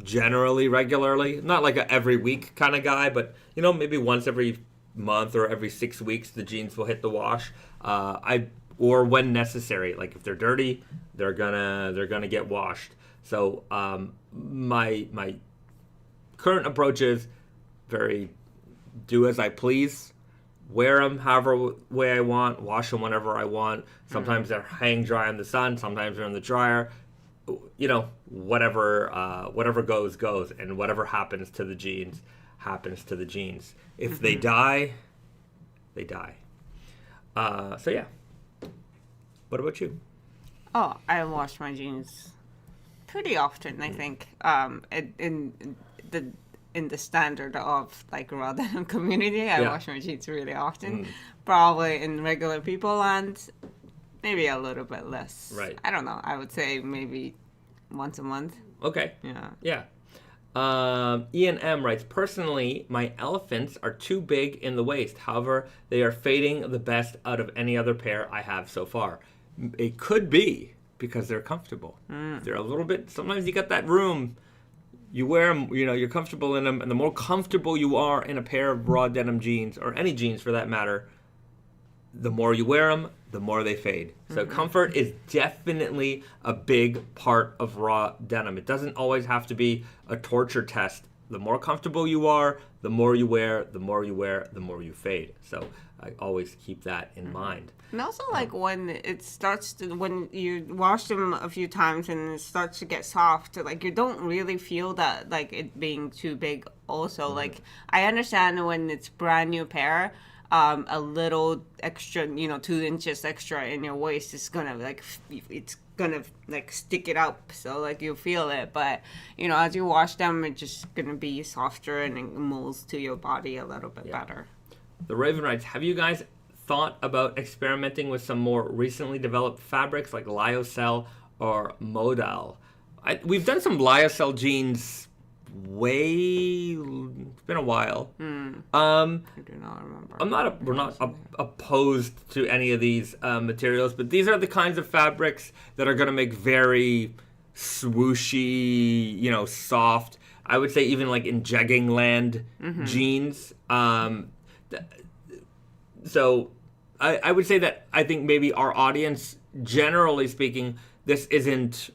generally regularly. Not like a every week kind of guy, but maybe once every month or every 6 weeks the jeans will hit the wash. Or when necessary, like if they're dirty, they're gonna get washed. So my current approach is very do as I please. Wear them however way I want, wash them whenever I want. Sometimes they're hang dry in the sun, sometimes they're in the dryer. Whatever goes, and whatever happens to the jeans happens to the jeans. If they die, they die. So yeah. What about you? Oh, I wash my jeans pretty often, I think. In the standard of like raw denim community, I wash my jeans really often. Probably in regular people land, maybe a little bit less. Right. I don't know. I would say maybe once a month. Okay. Yeah. Ian M writes, personally, my elephants are too big in the waist. However, they are fading the best out of any other pair I have so far. It could be because they're comfortable. They're a little bit, sometimes you got that room. You wear them, you're comfortable in them, and the more comfortable you are in a pair of raw denim jeans, or any jeans for that matter, the more you wear them, the more they fade. So comfort is definitely a big part of raw denim. It doesn't always have to be a torture test. The more comfortable you are, the more you wear, the more you fade. So I always keep that in mind. And also, like, when when you wash them a few times and it starts to get soft, like, you don't really feel that, like, it being too big also. Like, I understand when it's brand new pair, a little extra, 2 inches extra in your waist is gonna, like, it's gonna, like, stick it up. So, like, you feel it. But, as you wash them, it's just gonna be softer and it molds to your body a little bit better. The Raven writes, have you guys thought about experimenting with some more recently developed fabrics like Lyocell or Modal? We've done some Lyocell jeans it's been a while. I do not remember. We're not opposed to any of these materials, but these are the kinds of fabrics that are going to make very swooshy, soft. I would say even like in jegging land jeans. So I would say that I think maybe our audience, generally speaking, this isn't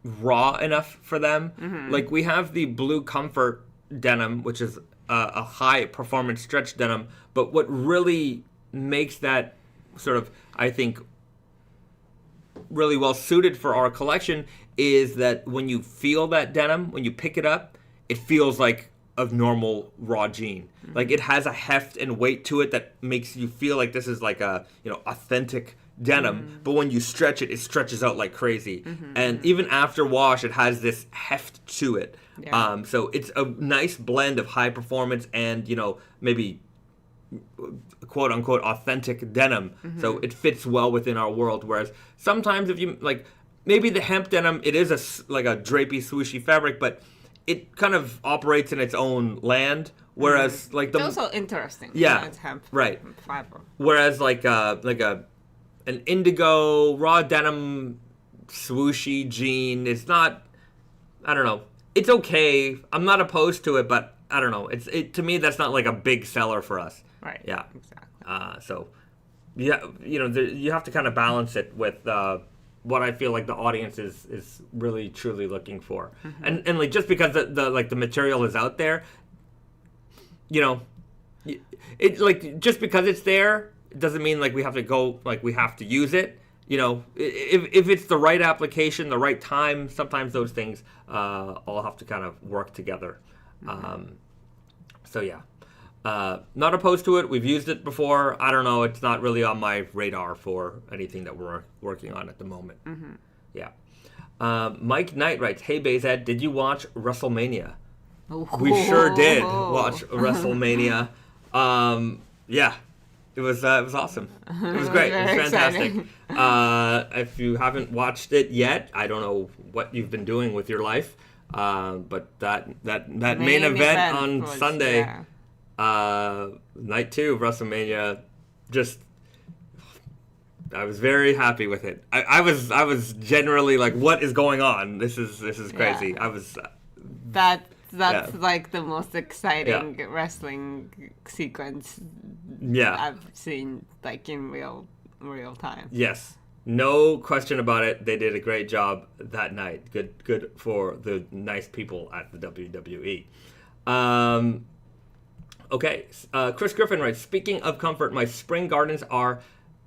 raw enough for them. Like we have the Blue Comfort denim, which is a high performance stretch denim, but what really makes that sort of, I think, really well suited for our collection is that when you feel that denim, when you pick it up, it feels like a normal raw jean. Like it has a heft and weight to it that makes you feel like this is like a authentic denim. But when you stretch it, it stretches out like crazy. And even after wash, it has this heft to it. Yeah. So it's a nice blend of high performance and maybe quote unquote authentic denim. So it fits well within our world. Whereas sometimes if you like, maybe the hemp denim, it is like a drapey, swooshy fabric, but it kind of operates in its own land. Whereas like it's also interesting. Yeah, It's hemp right. fiber. Whereas like an indigo raw denim swooshy jean, it's not. I don't know. It's okay. I'm not opposed to it, but I don't know. To me that's not like a big seller for us. Right. Yeah. Exactly. So, yeah, you have to kind of balance it with what I feel like the audience is really truly looking for, and like just because the material is out there, it like just because it's there doesn't mean like we have to use it. If it's the right application, the right time, sometimes those things all have to kind of work together. So yeah. Not opposed to it. We've used it before. I don't know. It's not really on my radar for anything that we're working on at the moment. Yeah. Mike Knight writes, "Hey Bezed, did you watch Wrestlemania?" We sure did watch Wrestlemania. Yeah. It was awesome. It was great. It was fantastic. If you haven't watched it yet, I don't know what you've been doing with your life. But that main event on Sunday. Yeah. Night 2 of WrestleMania, I was very happy with it. I was generally like, what is going on? This is crazy. Yeah. I was that's like the most exciting wrestling sequence I've seen like in real time. Yes. No question about it. They did a great job that night. Good for the nice people at the WWE. Okay, Chris Griffin writes, "Speaking of comfort, my spring gardens are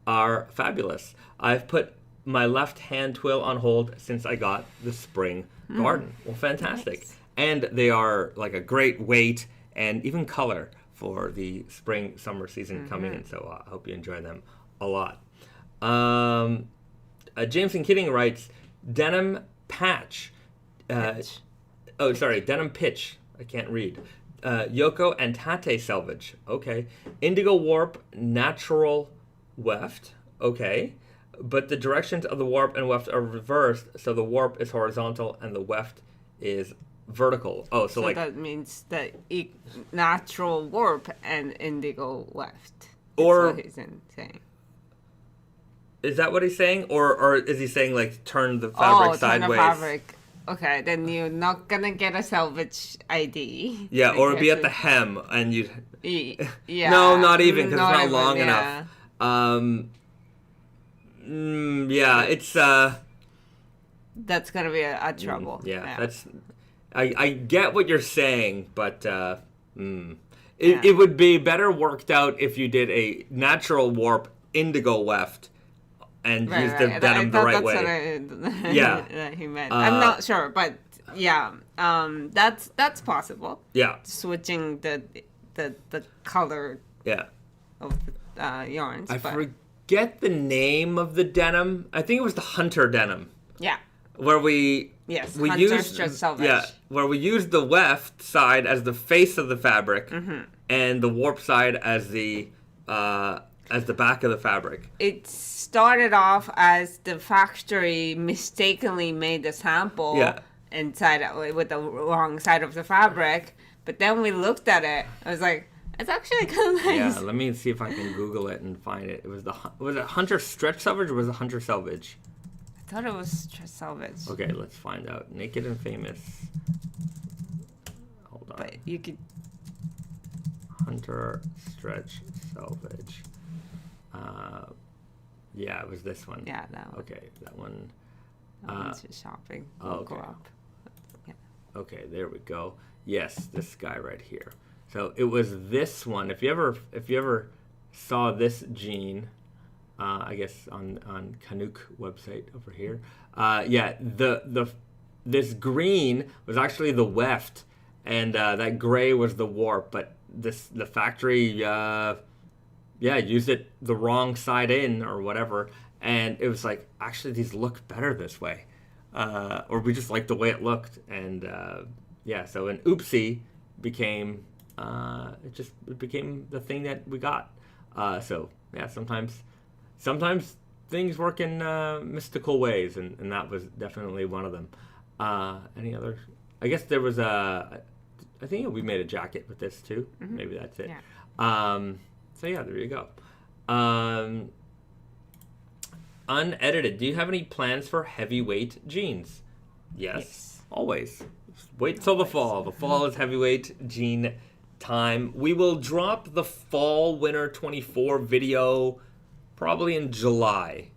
fabulous. I've put my left hand twill on hold since I got the spring garden." Well, fantastic. Nice. And they are like a great weight and even color for the spring-summer season coming in, so I hope you enjoy them a lot. Jameson Kidding writes, "Denim patch." Denim pitch. I can't read. Yoko and Tate Selvedge. Okay. Indigo warp, natural weft. Okay. But the directions of the warp and weft are reversed, so the warp is horizontal and the weft is vertical. Oh, so like that means that natural warp and indigo weft. Or what he's saying. Is that what he's saying, or is he saying like turn the fabric sideways? Turn the fabric. Okay, then you're not gonna get a Selvedge ID. Yeah, or it'd be at the hem, and you'd. Yeah. No, not even, because it's not long yeah. enough. Yeah, it's. That's gonna be a trouble. Yeah, that's. I get what you're saying, but it would be better worked out if you did a natural warp indigo weft. And use the denim the right way. That he meant. I'm not sure, but yeah, that's possible. Yeah, switching the color. Yeah. Of the yarns. I forget the name of the denim. I think it was the Hunter denim. Yeah. Where we Hunter used Selvedge. where we used the weft side as the face of the fabric, and the warp side as the back of the fabric. It started off as the factory mistakenly made the sample inside with the wrong side of the fabric, but then we looked at it. I was like, it's actually kind of nice. Yeah, let me see if I can Google it and find it. Was it Hunter Stretch Selvedge or was it Hunter Selvedge? I thought it was Selvedge. Okay, let's find out. Naked and Famous. Hold on. But you could. Hunter Stretch Selvedge. Yeah, it was this one. Yeah, that one. Okay, that one. That one's just shopping. Oh, Go okay. up. Yeah. Okay, there we go. Yes, this guy right here. So it was this one. If you ever saw this jean, I guess on Canuck website over here. Yeah, this green was actually the weft, and that gray was the warp. But the factory used it the wrong side in or whatever, and it was like, actually these look better this way, or we just liked the way it looked, and so an oopsie became it became the thing that we got. So yeah, sometimes things work in mystical ways, and that was definitely one of them. Any other? I guess there was I think we made a jacket with this too. Mm-hmm. Maybe that's it. Yeah. So yeah, there you go. Unedited. Do you have any plans for heavyweight jeans? Yes. Always. Wait till the fall. The fall is heavyweight jean time. We will drop the fall winter 24 video probably in July.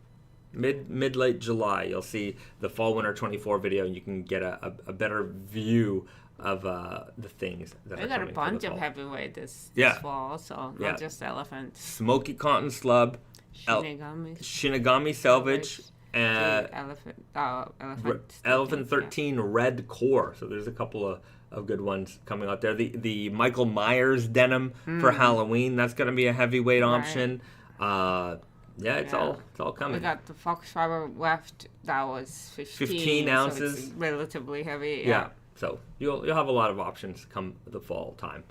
Mid-late July. You'll see the fall winter 24 video, and you can get a better view of the things that are coming. We got a bunch of heavyweight this fall, so not just elephant. Smoky cotton slub, Shinigami Selvedge, elephant 13 red core. So there's a couple of good ones coming out there. The Michael Myers denim for Halloween. That's going to be a heavyweight option. It's all coming. We got the fox fiber weft that was 15 ounces. So it's relatively heavy. Yeah. So you'll have a lot of options come the fall time.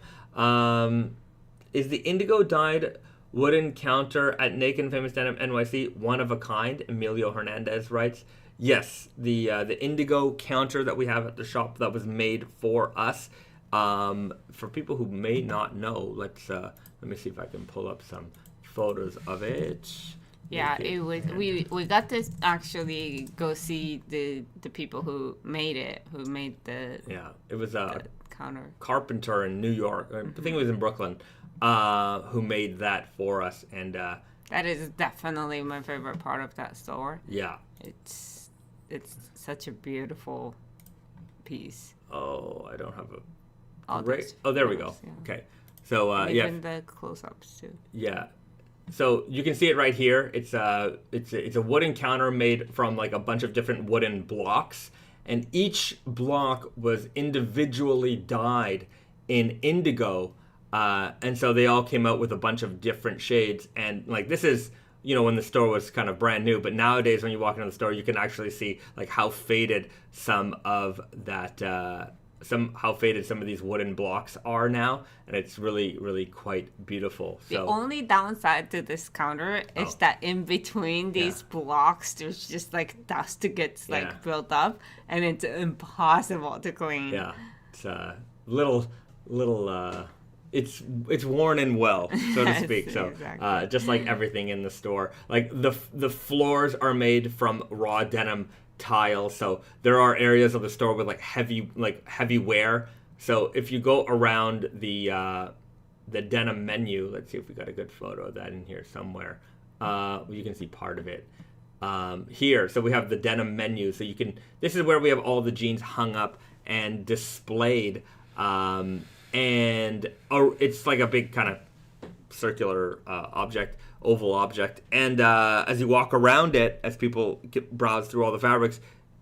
Is the indigo dyed wooden counter at Naked Famous Denim NYC one of a kind? Emilio Hernandez writes. Yes, the indigo counter that we have at the shop that was made for us. For people who may not know, let me see if I can pull up some photos of it. Yeah, it was. We got to actually go see the people who made it, who made the. Yeah, it was a counter carpenter in New York. I think it was in Brooklyn, who made that for us, and that is definitely my favorite part of that store. Yeah, it's such a beautiful piece. Oh, I don't have a great. Oh, there we go. Yeah. Okay, so even the close-ups too. Yeah. So you can see it right here. It's a wooden counter made from like a bunch of different wooden blocks, and each block was individually dyed in indigo, and so they all came out with a bunch of different shades. And like this is, when the store was kind of brand new, but nowadays when you walk into the store, you can actually see like how faded some of that. How faded some of these wooden blocks are now, and it's really, really quite beautiful. So the only downside to this counter is that in between these blocks, there's just like dust gets built up, and it's impossible to clean. Yeah, it's little. It's worn in well, so to speak. So exactly. Just like everything in the store, like the floors are made from raw denim tile, so there are areas of the store with heavy wear. So if you go around the denim menu, let's see if we got a good photo of that in here somewhere. You can see part of it here. So we have the denim menu. So this is where we have all the jeans hung up and displayed, and it's like a big kind of circular oval object, and as you walk around it, as people browse through all the fabrics,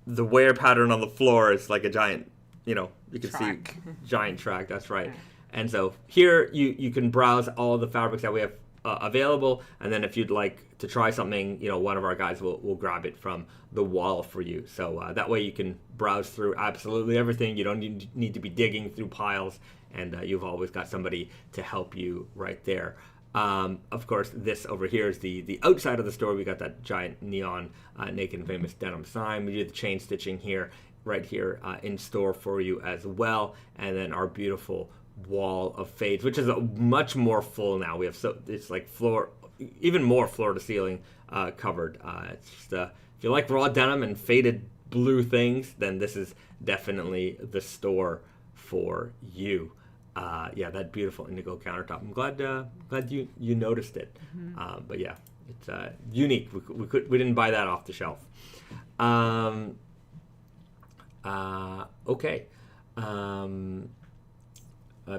the wear pattern on the floor is like a giant, you can track. See giant track. That's right. And so here you can browse all the fabrics that we have available, and then if you'd like to try something, one of our guys will grab it from the wall for you. So that way you can browse through absolutely everything. You don't need to be digging through piles, and you've always got somebody to help you right there. Of course, this over here is the outside of the store. We got that giant neon Naked Famous Denim sign. We did the chain stitching right here in store for you as well. And then our beautiful wall of fades, which is much more full now. It's like even more floor to ceiling covered. It's just if you like raw denim and faded blue things, then this is definitely the store for you. Yeah, that beautiful indigo countertop. I'm glad you noticed it. But yeah, it's unique. We didn't buy that off the shelf. Okay.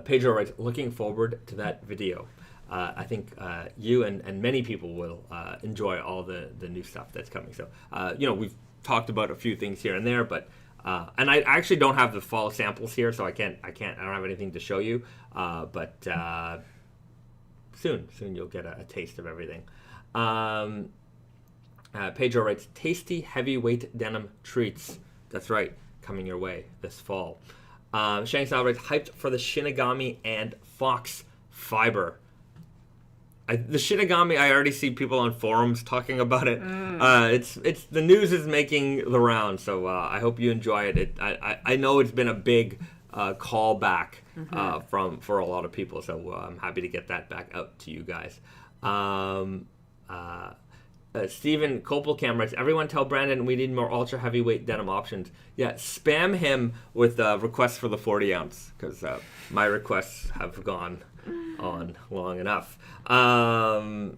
Pedro writes, looking forward to that video. I think you and many people will enjoy all the new stuff that's coming. So, we've talked about a few things here and there, but and I actually don't have the fall samples here, so I don't have anything to show you. But soon you'll get a taste of everything. Pedro writes, tasty heavyweight denim treats. That's right, coming your way this fall. Shang Style writes, hyped for the Shinigami and Fox fiber. The Shinigami, I already see people on forums talking about it. It's the news is making the round, so I hope you enjoy it. I know it's been a big callback for a lot of people, so I'm happy to get that back out to you guys. Stephen Kopelcam writes, everyone tell Brandon we need more ultra heavyweight denim options. Yeah, spam him with requests for the 40 ounce, because my requests have gone on long enough. All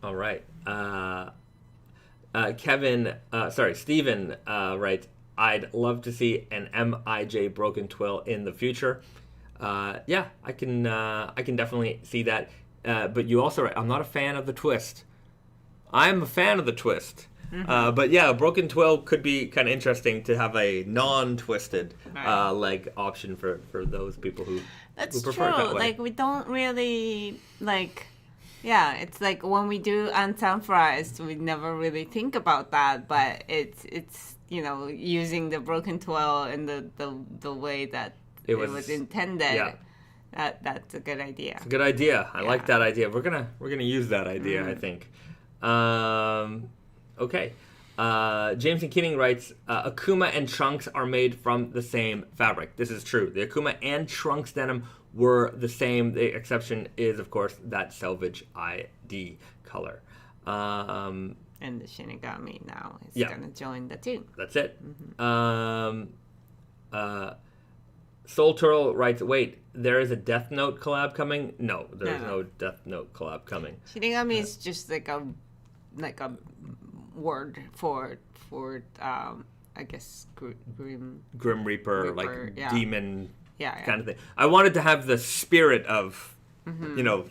right. Steven writes, I'd love to see an MIJ broken twill in the future. Yeah, I can definitely see that. But you also write, I'm not a fan of the twist. I'm a fan of the twist. But yeah, a broken twill could be kind of interesting to have a non-twisted leg option for those people who prefer it that way. Like, we don't really, yeah, it's like when we do unsanforized, we never really think about that, but it's using the broken twill in the way that it was intended. Yeah. That's a good idea. It's a good idea. I like that idea. We're gonna use that idea, I think. Okay. James and Keating writes, Akuma and Trunks are made from the same fabric. This is true. The Akuma and Trunks denim were the same. The exception is, of course, that Selvedge ID color. And the Shinigami now is going to join the team. That's it. Soul Turtle writes, wait, there is a Death Note collab coming? No, there's no Death Note collab coming. Shinigami is just like a word for I guess Grim Reaper, like demon kind of thing. I wanted to have the spirit of the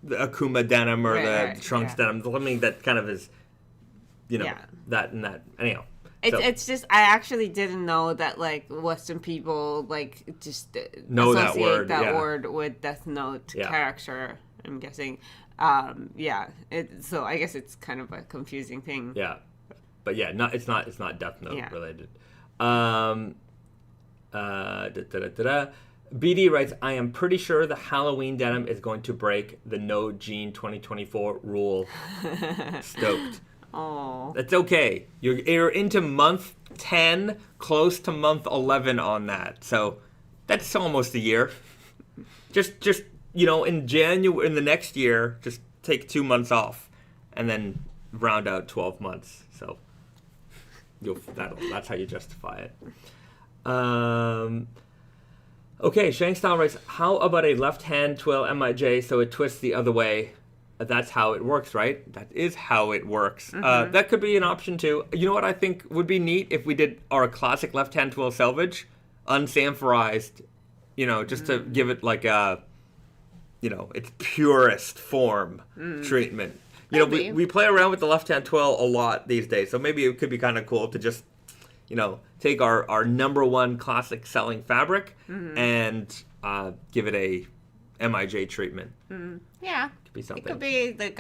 Akuma denim or the Trunks denim, something that kind of is that and that. Anyhow. It's just, I actually didn't know that, Western people, just know associate that word with Death Note character, I'm guessing. So I guess it's kind of a confusing thing. Yeah. But yeah, it's not Death Note related. BD writes, I am pretty sure the Halloween denim is going to break the No Jean 2024 rule. Stoked. Oh, that's okay. You're into month 10, close to month 11 on that. So that's almost a year. Just in January, in the next year, just take 2 months off, and then round out 12 months. So that's how you justify it. Okay, Shang Style writes, how about a left-hand twill MIJ so it twists the other way? That's how it works, right? That is how it works. That could be an option too. You know what I think would be neat if we did our classic left-hand twill Selvedge, unsanforized, just to give it like a, its purest form treatment. We play around with the left-hand twill a lot these days, so maybe it could be kind of cool to just, take our number one classic selling fabric and give it a MIJ treatment. Yeah. Be something. It could be like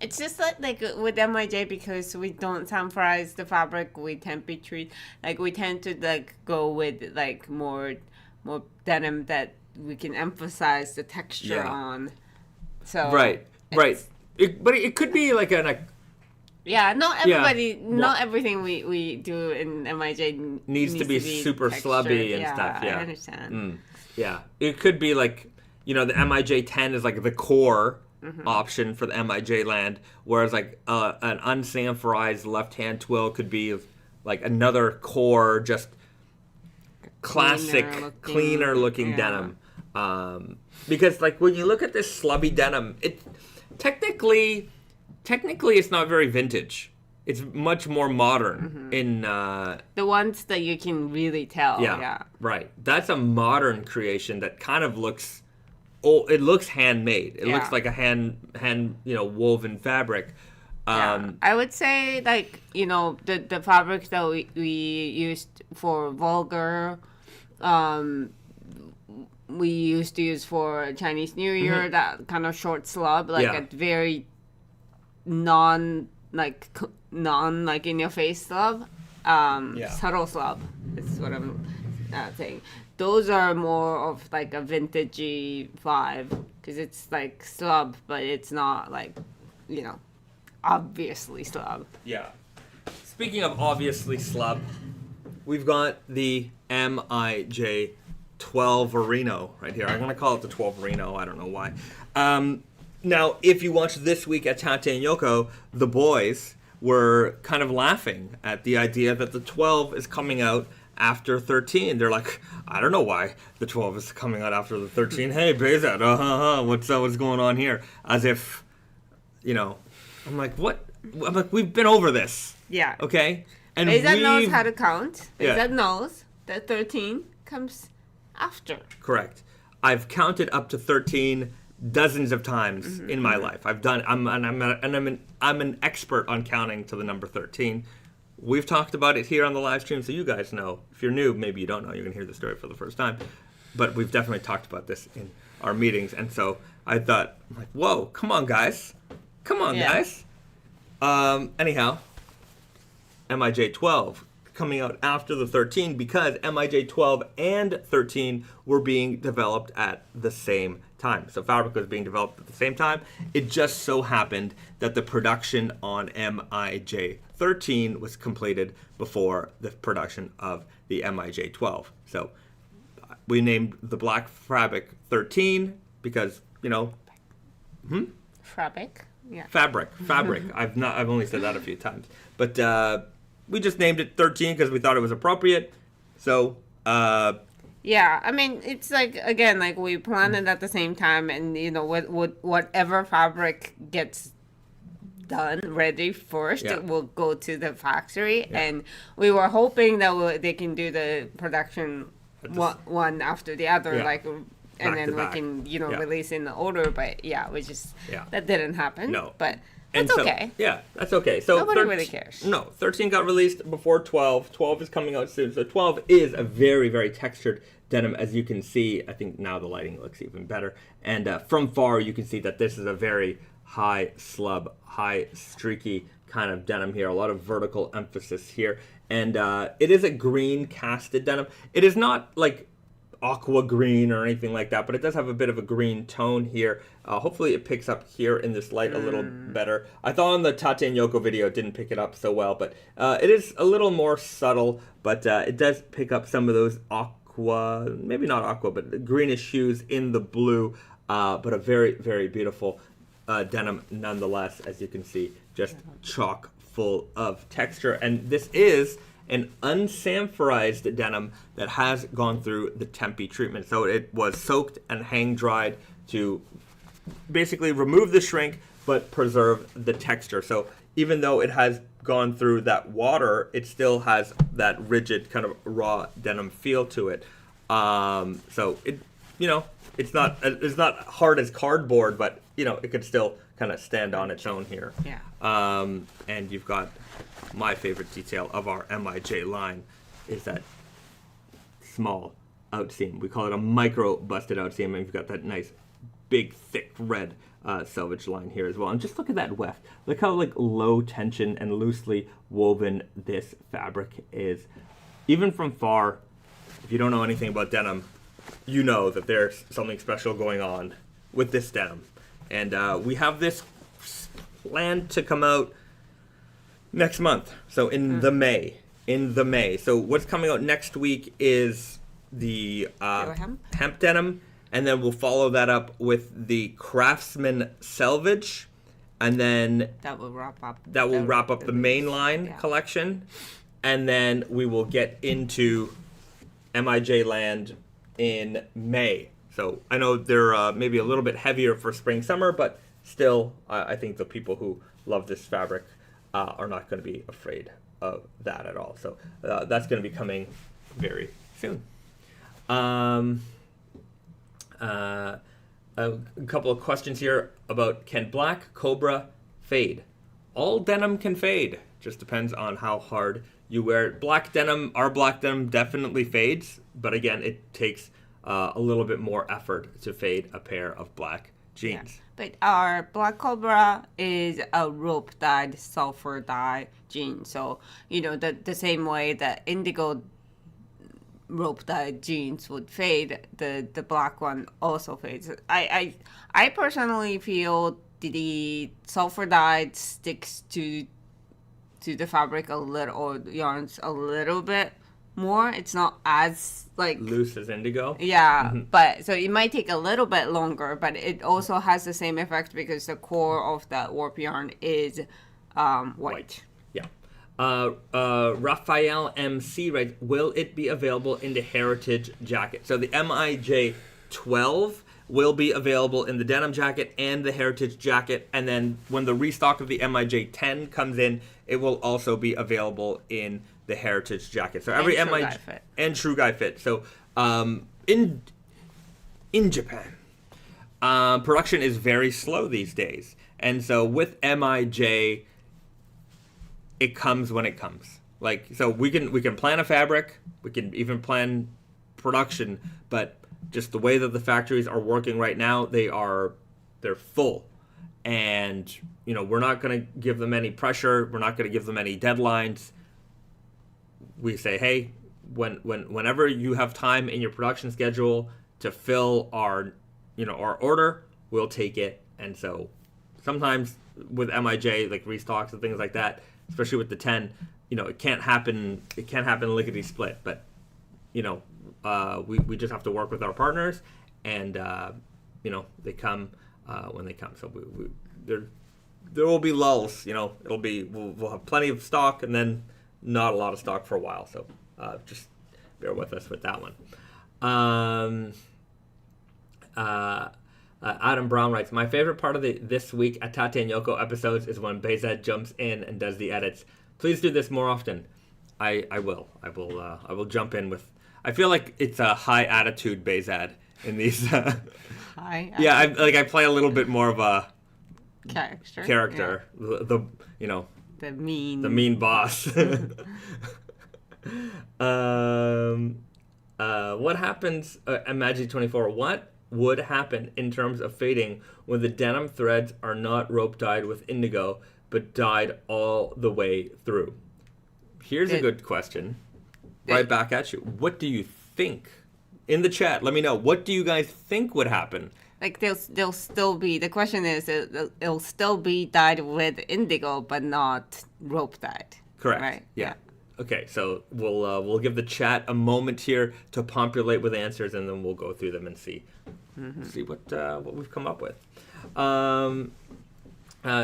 it's just like with MIJ, because we don't sanforize the fabric, we tend to go with more denim that we can emphasize the texture on. So right. But it could be like not everything we do in MIJ needs to be super textured. slubby and stuff. Yeah, I understand. Yeah, it could be like, the MIJ 10 is like the core, option for the MIJ land, whereas like an unsanforized left-hand twill could be like another core, just classic, cleaner looking denim. Because like when you look at this slubby denim, it technically it's not very vintage. It's much more modern in the ones that you can really tell. Yeah, right. That's a modern creation that kind of looks. Oh, it looks handmade. It looks like a hand woven fabric. I would say like the fabrics that we used for vulgar, we used to use for Chinese New Year, that kind of short slub, like a very non in your face slub, subtle slub is what I'm saying. Those are more of like a vintagey vibe because it's like slub, but it's not like obviously slub. Yeah. Speaking of obviously slub, we've got the MIJ 12 Reno right here. I'm going to call it the 12 Reno. I don't know why. Now, if you watch This Week at Tate and Yoko, the boys were kind of laughing at the idea that the 12 is coming out after 13. They're like, I don't know why the 12 is coming out after the 13. Hey, Bezat, what's going on here? As if, I'm like, what? I'm like, we've been over this. Yeah. Okay? And Bezat knows how to count. Bezat knows that 13 comes after. Correct. I've counted up to 13 dozens of times in my life. I'm an expert on counting to the number 13. We've talked about it here on the live stream, so you guys know. If you're new, maybe you don't know. You're going to hear the story for the first time. But we've definitely talked about this in our meetings. And so I thought, I'm like, whoa, come on, guys. Guys. Anyhow, MIJ 12 coming out after the 13 because MIJ 12 and 13 were being developed at the same time. So fabric was being developed at the same time. It just so happened that the production on MIJ 13 was completed before the production of the MIJ 12. So we named the black fabric 13 because, Fabric. Yeah. Fabric. I've only said that a few times. But we just named it 13 because we thought it was appropriate. So yeah, I mean, it's like, again, like we planned it at the same time, and whatever fabric gets done, ready first, will go to the factory, and we were hoping that they can do the production one after the other, like, and then we can release in the order. But that didn't happen. No, but. That's okay. Yeah, that's okay. So nobody really cares. No, 13 got released before 12. 12 is coming out soon. So 12 is a very, very textured denim, as you can see. I think now the lighting looks even better. And from far, you can see that this is a very high slub, high streaky kind of denim here. A lot of vertical emphasis here. And it is a green casted denim. It is not like aqua green or anything like that, but it does have a bit of a green tone here. Hopefully it picks up here in this light a little better. I thought on the Tate and Yoko video it didn't pick it up so well, but it is a little more subtle, but it does pick up some of those aqua, maybe not aqua, but greenish hues in the blue, but a very, very beautiful denim nonetheless, as you can see, just chock full of texture. And this is an unsanforized denim that has gone through the Tempe treatment. So it was soaked and hang dried to basically remove the shrink but preserve the texture. So even though it has gone through that water, it still has that rigid kind of raw denim feel to it. So it, it's not hard as cardboard, but it could still kind of stand on its own here. Yeah. And you've got my favorite detail of our MIJ line is that small outseam. We call it a micro busted outseam, and you've got that nice big thick red selvage line here as well. And just look at that weft. Look how low tension and loosely woven this fabric is. Even from far, if you don't know anything about denim, you know that there's something special going on with this denim. And we have this planned to come out next month. So in the May. So what's coming out next week is the hemp denim. And then we'll follow that up with the Craftsman Selvedge. And then that will wrap up the mainline collection. And then we will get into MIJ land in May. So I know they're maybe a little bit heavier for spring summer, but still I think the people who love this fabric are not going to be afraid of that at all. So that's going to be coming very soon. A couple of questions here about, can black Cobra fade? All denim can fade. Just depends on how hard you wear it. Our black denim definitely fades, but again, it takes a little bit more effort to fade a pair of black jeans. Yeah. But our Black Cobra is a rope dyed sulfur dye jean. So, the same way that indigo rope dyed jeans would fade, the black one also fades. I personally feel the sulfur dyed sticks to the fabric a little, or yarns a little bit more. It's not as loose as indigo. Yeah, but so it might take a little bit longer, but it also has the same effect because the core of that warp yarn is white. Yeah. Raphael MC writes, will it be available in the Heritage jacket? So the MIJ 12 will be available in the denim jacket and the Heritage jacket, and then when the restock of the MIJ 10 comes in, it will also be available in the Heritage jacket. So every MIJ and True Guy Fit. So in Japan, production is very slow these days, and so with MIJ, it comes when it comes. So we can plan a fabric, we can even plan production, but just the way that the factories are working right now, they're full, and we're not going to give them any pressure. We're not going to give them any deadlines. We say, hey, whenever you have time in your production schedule to fill our order, we'll take it. And so sometimes with MIJ, restocks and things like that, especially with the 10, it can't happen lickety split. But we just have to work with our partners, and they come when they come. So there will be lulls. We'll have plenty of stock, and then not a lot of stock for a while. So just bear with us with that one. Adam Brown writes, my favorite part of the This Week at Tate and Yoko episodes is when Bezad jumps in and does the edits. Please do this more often. I will jump in with, I feel like it's a high attitude Bezad in these. High yeah, I play a little bit more of a character. The the mean boss. What happens at Magic 24? What would happen in terms of fading when the denim threads are not rope dyed with indigo, but dyed all the way through? Here's a good question. Right back at you. What do you think? In the chat, let me know. What do you guys think would happen? They'll still be, the question is, it'll still be dyed with indigo, but not rope dyed. Correct. Right? Yeah. Okay, so we'll give the chat a moment here to populate with answers, and then we'll go through them and see what we've come up with.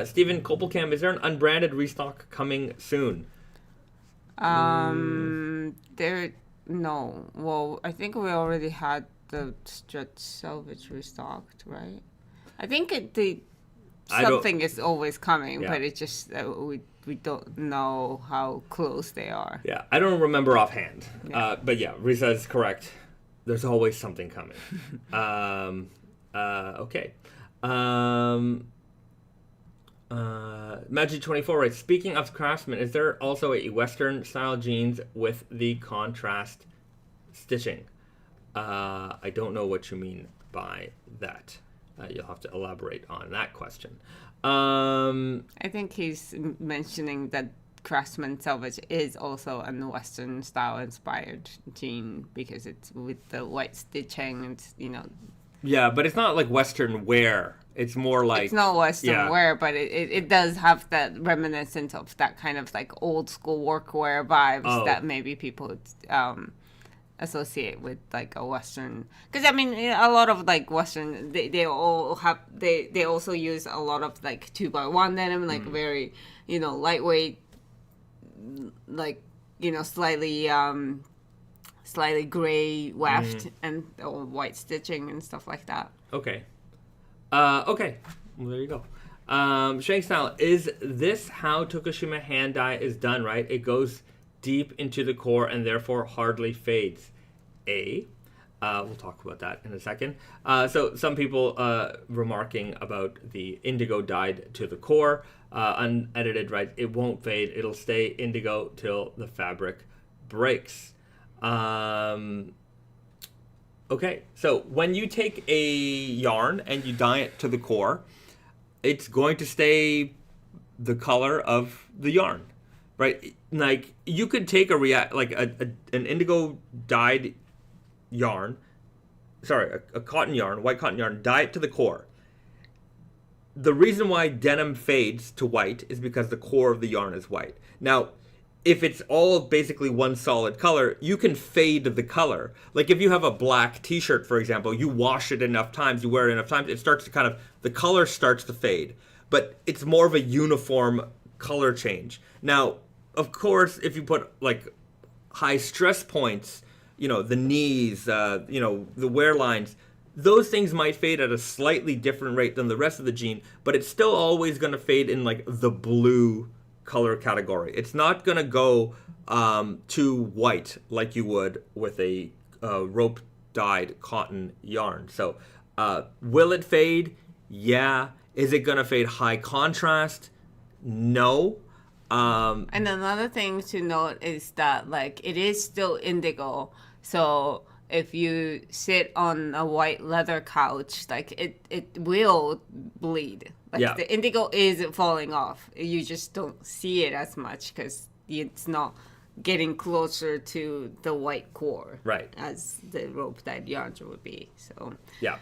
Stephen Kopelkamp, is there an unbranded restock coming soon? No. Well, I think we already had the stretch Selvedge restocked, right? I think something is always coming, but it's just we don't know how close they are. Yeah, I don't remember offhand. Yeah. But yeah, Risa is correct. There's always something coming. Okay. Magic 24 writes, speaking of Craftsman, is there also a Western style jeans with the contrast stitching? I don't know what you mean by that. You'll have to elaborate on that question. I think he's mentioning that Craftsman Selvedge is also a Western style inspired jean because it's with the white stitching and Yeah, but it's not like Western wear. It's more like... It's not Western wear, but it does have that reminiscence of that kind of old school workwear vibes that maybe people associate with like a Western, because I mean a lot of like Western they all have they also use a lot of like 2x1 denim, like very lightweight, like slightly gray weft and or white stitching and stuff like that. Okay. Okay. Well, there you go. Shank style, is this how Tokushima hand dye is done, right? It goes deep into the core and therefore hardly fades. We'll talk about that in a second. So some people remarking about the indigo dyed to the core, unedited, right? It won't fade. It'll stay indigo till the fabric breaks. Okay, so when you take a yarn and you dye it to the core, it's going to stay the color of the yarn, right? Like you could take an indigo dyed yarn, a cotton yarn, white cotton yarn, dye it to the core. The reason why denim fades to white is because the core of the yarn is white. Now, if it's all basically one solid color, you can fade the color. Like if you have a black t-shirt, for example, you wash it enough times, you wear it enough times, it starts to the color starts to fade. But it's more of a uniform color change. Now, of course, if you put like high stress points, the knees, the wear lines, those things might fade at a slightly different rate than the rest of the jean, but it's still always going to fade in like the blue color category. It's not going to go to white like you would with a rope dyed cotton yarn. So will it fade? Yeah. Is it going to fade high contrast? No. And another thing to note is that like it is still indigo. So if you sit on a white leather couch, like it will bleed. Like the indigo is falling off. You just don't see it as much because it's not getting closer to the white core, right, as the rope dyed yarns would be. So yeah.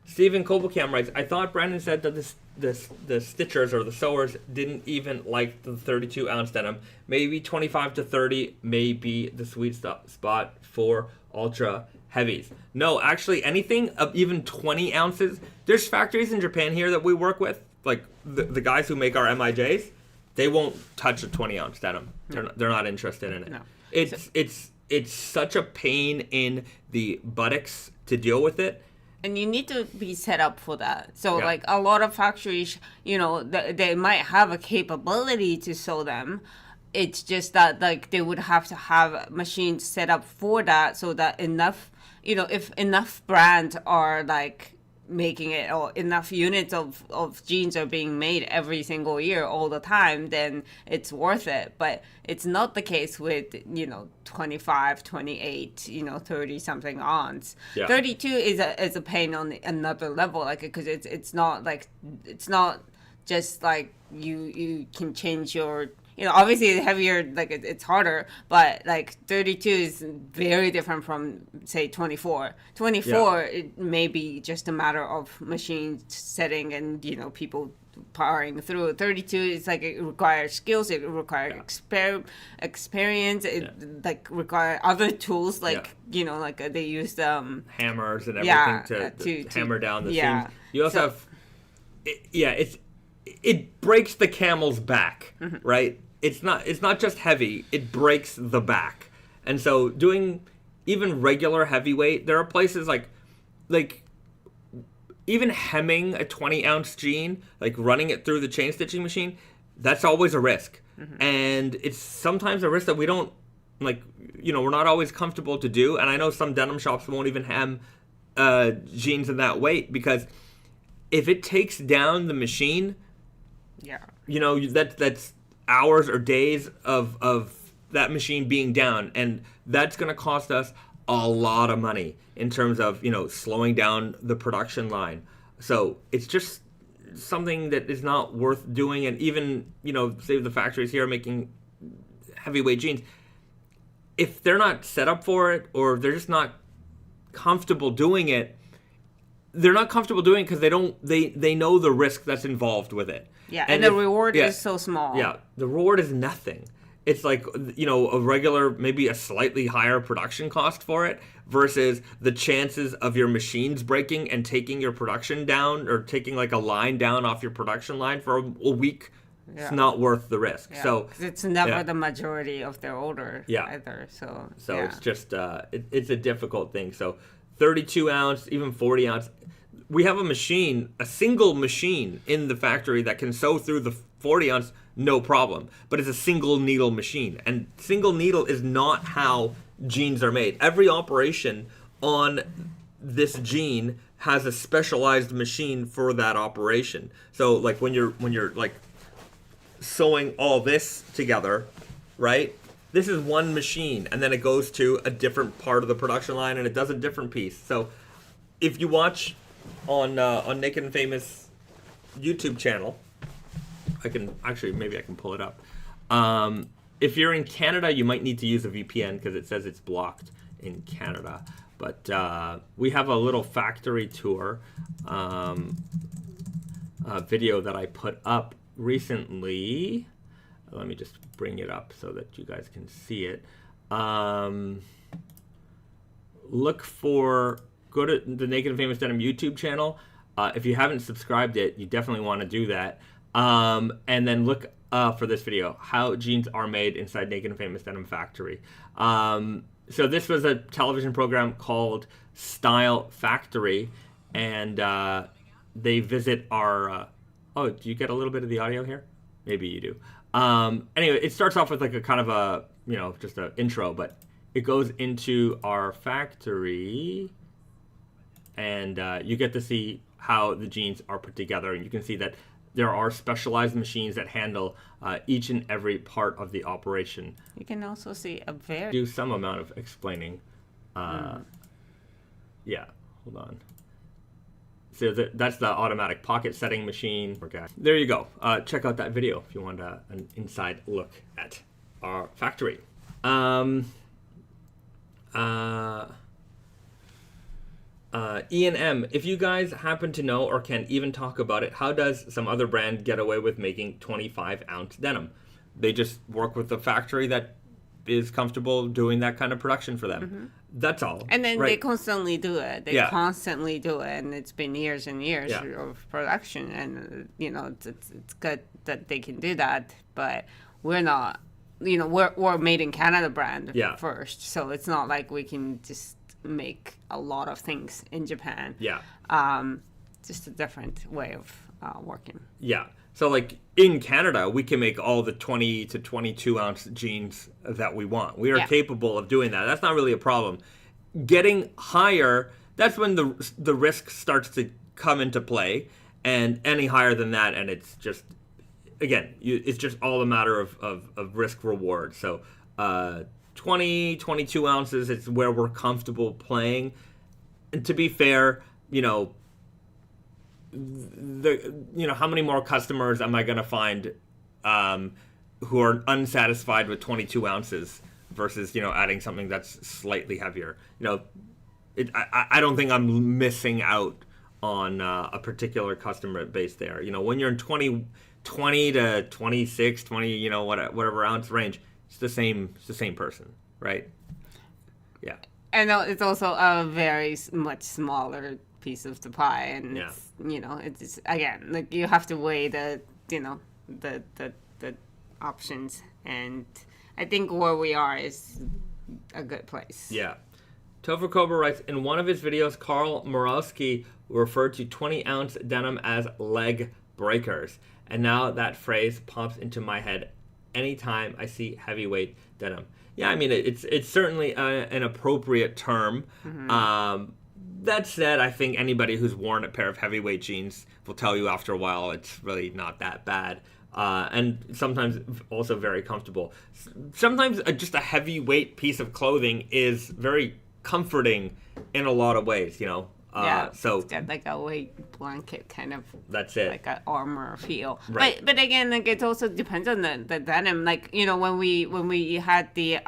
Stephen Kobelcam writes, I thought Brandon said that the stitchers or the sewers didn't even like the 32 ounce denim. Maybe 25 to 30 may be the sweet spot for ultra heavies. No, actually anything of even 20 ounces. There's factories in Japan here that we work with, like the guys who make our MIJs. They won't touch a 20 ounce denim. They're not interested in it. No. It's such a pain in the buttocks to deal with it. And you need to be set up for that. So, like, a lot of factories, they might have a capability to sew them. It's just that, like, they would have to have machines set up for that so that enough, if enough brands are, like, making it, or enough units of jeans are being made every single year all the time, then it's worth it. But it's not the case with 25, 28, 30 something ounce. 32 is a pain on another level, like, because it's not just like you can change your obviously heavier, like it's harder, but like 32 is very different from say 24. It may be just a matter of machine setting and people powering through. 32 is like it requires skills, it requires experience, it like require other tools like like they use hammers and everything to hammer down the seams. You also have it breaks the camel's back, right? It's not just heavy, it breaks the back. And so doing even regular heavyweight, there are places like even hemming a 20 ounce jean, like running it through the chain stitching machine, that's always a risk. And it's sometimes a risk that we don't we're not always comfortable to do. And I know some denim shops won't even hem jeans in that weight, because if it takes down the machine, that's hours or days of that machine being down, and that's going to cost us a lot of money in terms of slowing down the production line. So it's just something that is not worth doing. And even say the factories here making heavyweight jeans, if they're not set up for it, or they're just not comfortable doing it, they're not comfortable doing it because they know the risk that's involved with it. And the reward is so small. Yeah, the reward is nothing. it's like, you know, a regular, maybe a slightly higher production cost for it versus the chances of your machines breaking and taking your production down or taking like a line down off your production line for a week. Yeah. It's not worth the risk. Yeah. So 'Cause it's never the majority of their order either. So it's just, it's a difficult thing. So 32 ounce, even 40 ounce. We have a single machine in the factory that can sew through the 40 ounce, no problem. But it's a single needle machine. And single needle is not how jeans are made. Every operation on this jean has a specialized machine for that operation. So like when you're like sewing all this together, right? This is one machine, and then it goes to a different part of the production line, and it does a different piece. So if you watch on Naked and Famous YouTube channel, maybe I can pull it up. If you're in Canada, you might need to use a VPN because it says it's blocked in Canada. But we have a little factory tour video that I put up recently. Let me just bring it up so that you guys can see it. Go to the Naked and Famous Denim YouTube channel. If you haven't subscribed it, you definitely want to do that. And then look for this video, how jeans are made inside Naked and Famous Denim Factory. So this was a television program called Style Factory, and they visit our... oh, do you get a little bit of the audio here? Maybe you do. Anyway, it starts off with like a kind of a, you know, just an intro, but it goes into our factory, and you get to see how the jeans are put together, and you can see that there are specialized machines that handle each and every part of the operation. You can also see do some amount of explaining. Yeah, hold on. So that's the automatic pocket setting machine. Okay. There you go. Check out that video if you want an inside look at our factory. E&M, if you guys happen to know or can even talk about it, how does some other brand get away with making 25-ounce denim? They just work with the factory that is comfortable doing that kind of production for them. Mm-hmm. That's all. And then right? They constantly do it. They constantly do it, and it's been years and years of production. And you know, it's good that they can do that, but we're not. You know, we're made in Canada brand first, so it's not like we can just make a lot of things in Japan. Yeah. Just a different way of working. Yeah. So, like, in Canada, we can make all the 20 to 22-ounce jeans that we want. We are capable of doing that. That's not really a problem. Getting higher, that's when the risk starts to come into play. And any higher than that, and it's just, again, it's just all a matter of risk-reward. So, 20, 22 ounces, it's where we're comfortable playing. And to be fair, you know, how many more customers am I going to find who are unsatisfied with 22 ounces versus, you know, adding something that's slightly heavier? You know, I don't think I'm missing out on a particular customer base there. You know, when you're in 20 to 26, 20, you know, whatever ounce range, it's the same person, right? Yeah. And it's also a very much smaller piece of the pie, and it's, you know, it's again, like, you have to weigh the options, and I think where we are is a good place. Yeah. Topher Cobra writes, in one of his videos, Carl Morowski referred to 20-ounce denim as leg breakers, and now that phrase pops into my head anytime I see heavyweight denim. Yeah, I mean, it's certainly an appropriate term. Mm-hmm. That said, I think anybody who's worn a pair of heavyweight jeans will tell you after a while it's really not that bad. And sometimes also very comfortable. Sometimes just a heavyweight piece of clothing is very comforting in a lot of ways, you know. So it's got like a weight blanket kind of. That's it. Like an armor feel. Right. But again, like, it also depends on the denim. Like, you know, when we had the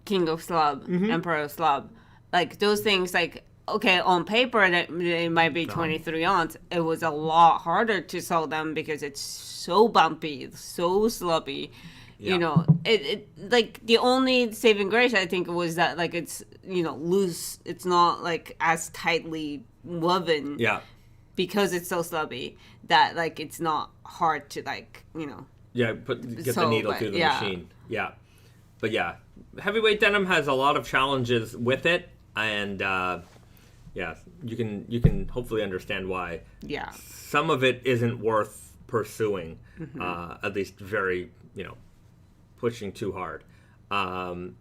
King of Slub, mm-hmm. Emperor of Slub, like, those things, like, okay, on paper it might be 23 ounce. It was a lot harder to sew them because it's so bumpy, so sloppy. Yeah. You know, it like the only saving grace I think was that like it's, you know, loose. It's not like as tightly woven. Yeah. Because it's so sloppy that like it's not hard to like, you know. Yeah, get the So, needle but, through the yeah. machine. Yeah. But yeah, heavyweight denim has a lot of challenges with it, and yeah, you can hopefully understand why. Yeah. Some of it isn't worth pursuing, at least very, you know, pushing too hard. 20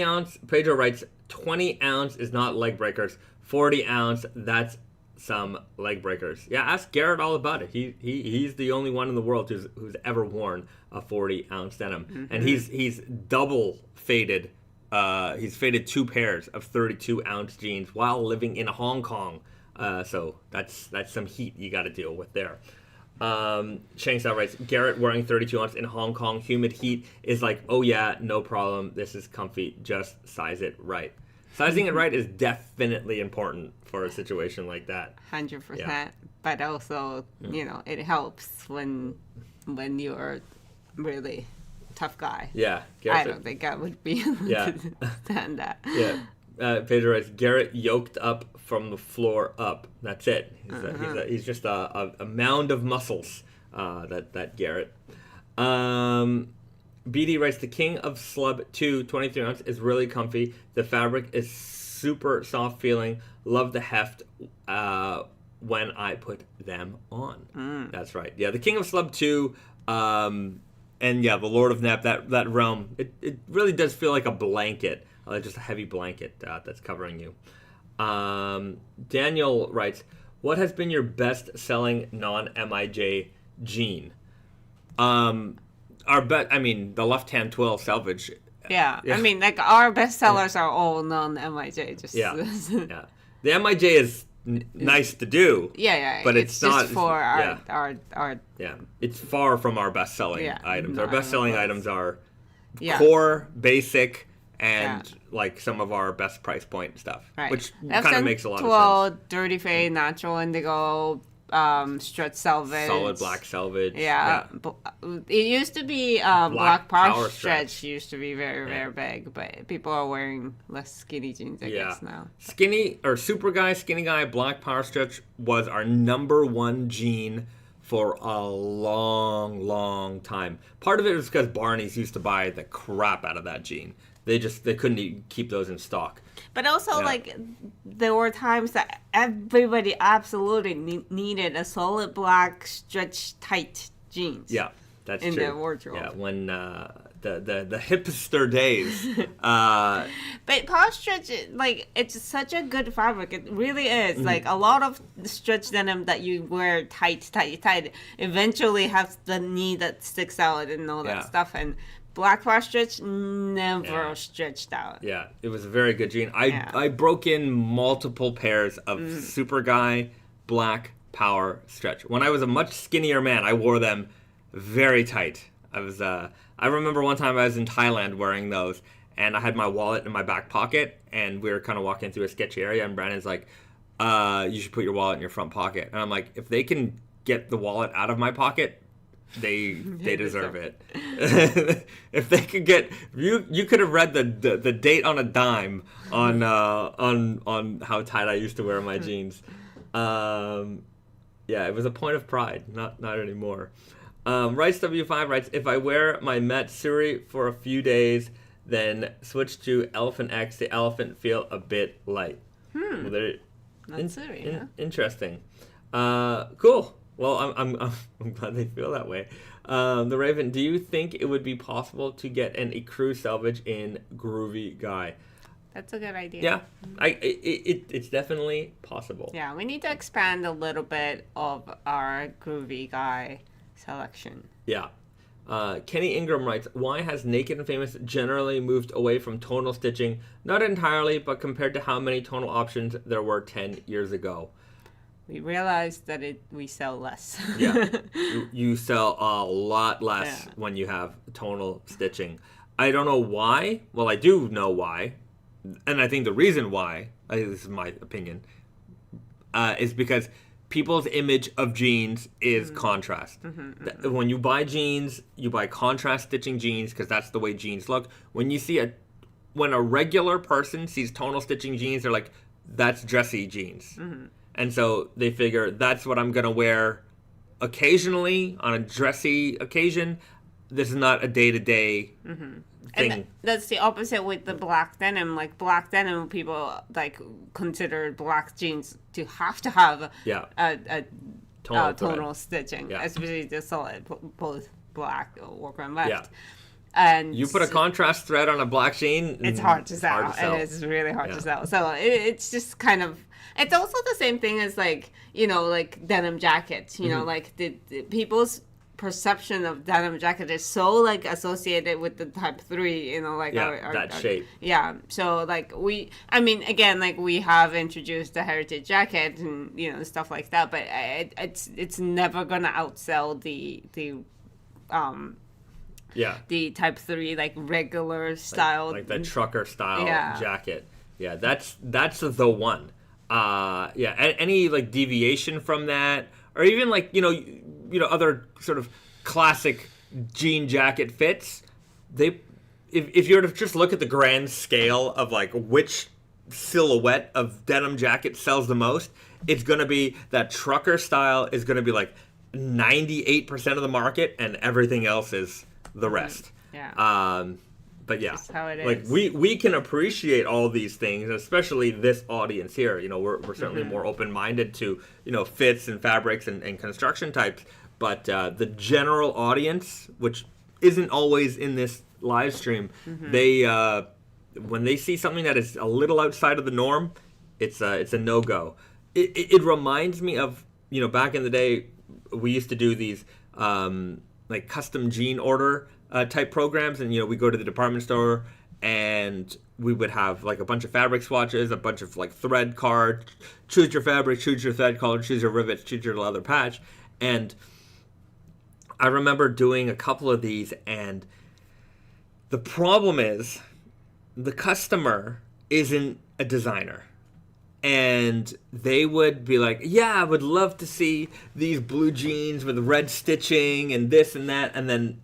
ounce, Pedro writes, 20 ounce is not leg breakers. 40 ounce, that's some leg breakers. Yeah, ask Garrett all about it. He's the only one in the world who's ever worn a 40 ounce denim, and he's double faded. He's faded 2 pairs of 32 ounce jeans while living in Hong Kong. So that's some heat you got to deal with there. Shang Sao writes, Garrett wearing 32 ounce in Hong Kong humid heat is like, oh yeah, no problem. This is comfy. Just size it right. Sizing it right is definitely important for a situation like that. 100%. Yeah. But also, you know, it helps when you're really tough guy. Yeah. I don't think I would be able to stand that. Yeah. Pedro writes, Garrett yoked up from the floor up. That's it. He's just a mound of muscles, that Garrett. BD writes, the King of Slub 2 23 ounce is really comfy. The fabric is super soft feeling. Love the heft when I put them on. That's right. Yeah, the King of Slub 2, and yeah, the Lord of Nap, that realm, it really does feel like a blanket, just a heavy blanket that's covering you. Daniel writes, what has been your best-selling non-MIJ jean? The left-hand twill Selvedge. Yeah. I mean, like, our best sellers are all non-MIJ. Just Yeah. The MIJ is nice to do. Yeah. But it's not just for our Yeah. It's far from our best-selling items. Our best-selling items are core, basic, and like some of our best price point stuff, which kind of makes a lot of sense. Dirty Fade, Natural Indigo, stretch Selvedge, solid black Selvedge. Yeah. It used to be black power stretch used to be very very big, but people are wearing less skinny jeans I guess now. Skinny or super guy, skinny guy, black power stretch was our number one jean for a long time. Part of it was because Barney's used to buy the crap out of that jean. They couldn't keep those in stock. But also, like, there were times that everybody absolutely needed a solid black stretch tight jeans. Yeah, that's in true. their wardrobe. Yeah, when the hipster days. But power stretch, like, it's such a good fabric. It really is. Like, a lot of the stretch denim that you wear tight, eventually has the knee that sticks out and all that stuff. And black power stretch never stretched out. Yeah, it was a very good jean. I broke in multiple pairs of Super Guy black power stretch. When I was a much skinnier man, I wore them very tight. I remember one time I was in Thailand wearing those, and I had my wallet in my back pocket, and we were kind of walking through a sketchy area, and Brandon's like, you should put your wallet in your front pocket. And I'm like, if they can get the wallet out of my pocket, they deserve it. If they could get you could have read the date on a dime on how tight I used to wear my jeans. It was a point of pride, not anymore. Rice W5 writes, if I wear my Matsuri for a few days, then switch to Elephant X, the elephant feel a bit light. Matsuri, interesting. Cool. Well, I'm glad they feel that way. The Raven, do you think it would be possible to get an ecru Selvedge in Groovy Guy? That's a good idea. Yeah, it's definitely possible. Yeah, we need to expand a little bit of our Groovy Guy selection. Yeah. Kenny Ingram writes, why has Naked and Famous generally moved away from tonal stitching? Not entirely, but compared to how many tonal options there were 10 years ago. We realized that we sell less. Yeah, you sell a lot less when you have tonal stitching. I don't know why. Well, I do know why. and I think the reason why, this is my opinion, is because people's image of jeans is contrast. When you buy jeans, you buy contrast stitching jeans because that's the way jeans look. When a regular person sees tonal stitching jeans, they're like, that's dressy jeans. And so they figure that's what I'm going to wear occasionally on a dressy occasion. This is not a day-to-day thing. And that's the opposite with the black denim. Like black denim, people like consider black jeans to have a tonal stitching, especially the solid, both black or and left. Yeah. And you put a contrast thread on a black jean, it's hard to sell. And it's really hard to sell. So it's just kind of, it's also the same thing as like, like denim jackets, like the people's perception of denim jacket is so like associated with the type 3, like that shape. Yeah. So like we have introduced the heritage jacket and stuff like that, but it's never gonna outsell the type 3 like regular style, like the trucker style jacket. Yeah, that's the one. Any like deviation from that, or even like other sort of classic jean jacket fits. If you were to just look at the grand scale of like which silhouette of denim jacket sells the most, it's gonna be that trucker style is gonna be like 98% of the market, and everything else is the rest. But yeah, that's how it is. Like we can appreciate all these things, especially this audience here. We're certainly more open-minded to fits and fabrics and construction types. But the general audience, which isn't always in this live stream, they when they see something that is a little outside of the norm, it's a no-go. It reminds me of back in the day, we used to do these like custom jean order type programs, and we go to the department store and we would have like a bunch of fabric swatches, a bunch of like thread cards, choose your fabric, choose your thread color, choose your rivets, choose your leather patch. And I remember doing a couple of these, and the problem is the customer isn't a designer. And they would be like, yeah, I would love to see these blue jeans with red stitching and this and that. And then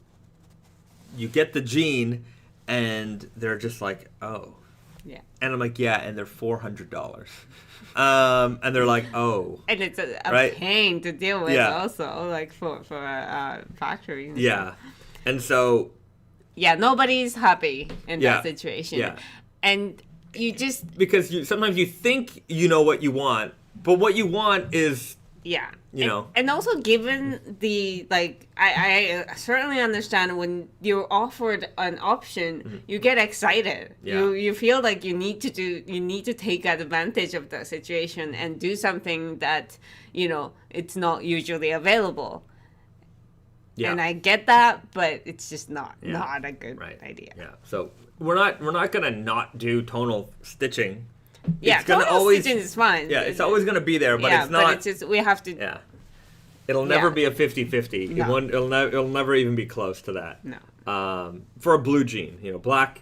you get the jean and they're just like, oh. Yeah. And I'm like, yeah, and they're $400. And they're like, oh. And it's a right? pain to deal with also, like for a factory. Yeah. And so. Yeah, nobody's happy in that situation. Yeah. And you just because sometimes you think you know what you want, but what you want is and also given the like I certainly understand when you're offered an option, you get excited. You feel like you need to take advantage of the situation and do something that it's not usually available. Yeah. And I get that, but it's just not a good idea. Yeah. So we're not gonna not do tonal stitching. Yeah, it's gonna tonal stitching is fine. Yeah, it's always gonna be there, but it's not. But it's just we have to. Yeah. It'll never be a 50-50. No. It'll never even be close to that. No. For a blue jean, black.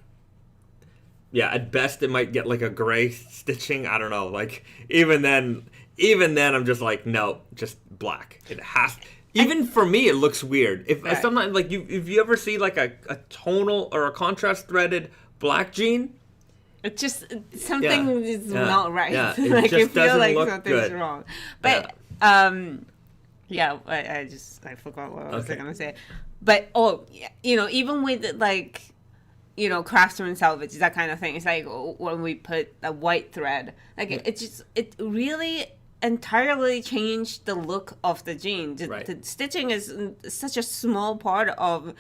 Yeah, at best it might get like a gray stitching. I don't know. Like even then, I'm just like no, just black. It has. Even for me, it looks weird. If sometimes, like if you ever see like a tonal or a contrast threaded black jean, it's just something is not right. Yeah, it like just you feel doesn't like look something's good. wrong. But I forgot what I was gonna say. But even with like Craftsman Selvedge, that kind of thing. It's like when we put a white thread, like it really entirely changed the look of the jean. The stitching is such a small part of,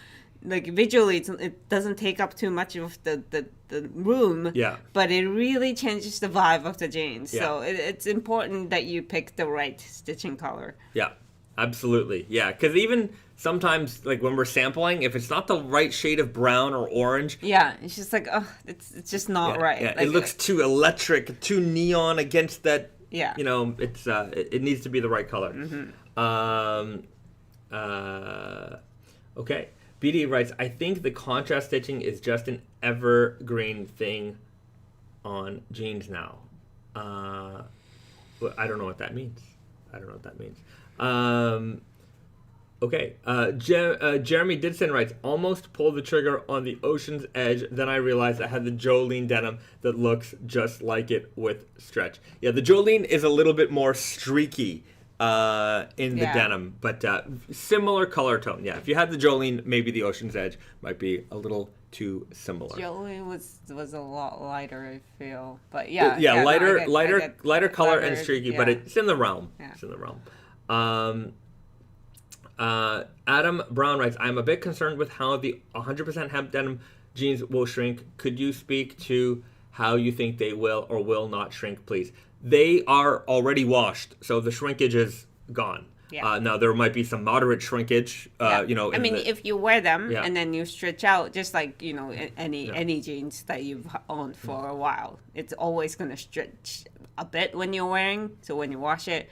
like visually, it doesn't take up too much of the room. Yeah. But it really changes the vibe of the jean. Yeah. So it's important that you pick the right stitching color. Yeah, absolutely. Yeah, because even sometimes, like when we're sampling, if it's not the right shade of brown or orange. Yeah, it's just like, it's just not right. Yeah, like, it looks too electric, too neon against that. Yeah. It's it needs to be the right color. Okay. BD writes, I think the contrast stitching is just an evergreen thing on jeans now. I don't know what that means. Okay. Jeremy Didson writes, almost pulled the trigger on the Ocean's Edge. Then I realized I had the Jolene denim that looks just like it with stretch. Yeah, the Jolene is a little bit more streaky in the denim, but similar color tone. Yeah, if you had the Jolene, maybe the Ocean's Edge might be a little too similar. Jolene was a lot lighter, I feel, but lighter color and streaky, but it's in the realm. Yeah. It's in the realm. Adam Brown writes, I'm a bit concerned with how the 100% hemp denim jeans will shrink. Could you speak to how you think they will or will not shrink, please? They are already washed, so the shrinkage is gone. Yeah. Now, there might be some moderate shrinkage, if you wear them and then you stretch out, just like, any jeans that you've owned for a while, it's always going to stretch a bit when you're wearing. So when you wash it,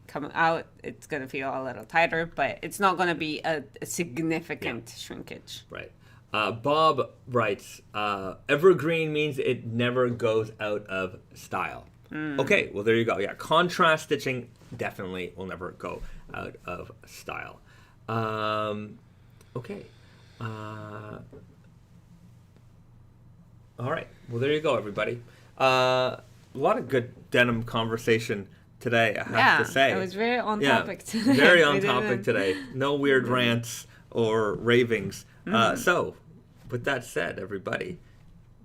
coming out, it's going to feel a little tighter, but it's not going to be a significant shrinkage. Right. Bob writes, evergreen means it never goes out of style. Okay, well, there you go. Yeah, contrast stitching definitely will never go out of style. Okay. All right. Well, there you go, everybody. A lot of good denim conversation today, I have to say. It was very on topic today. Very on topic today. No weird rants or ravings. So, with that said, everybody,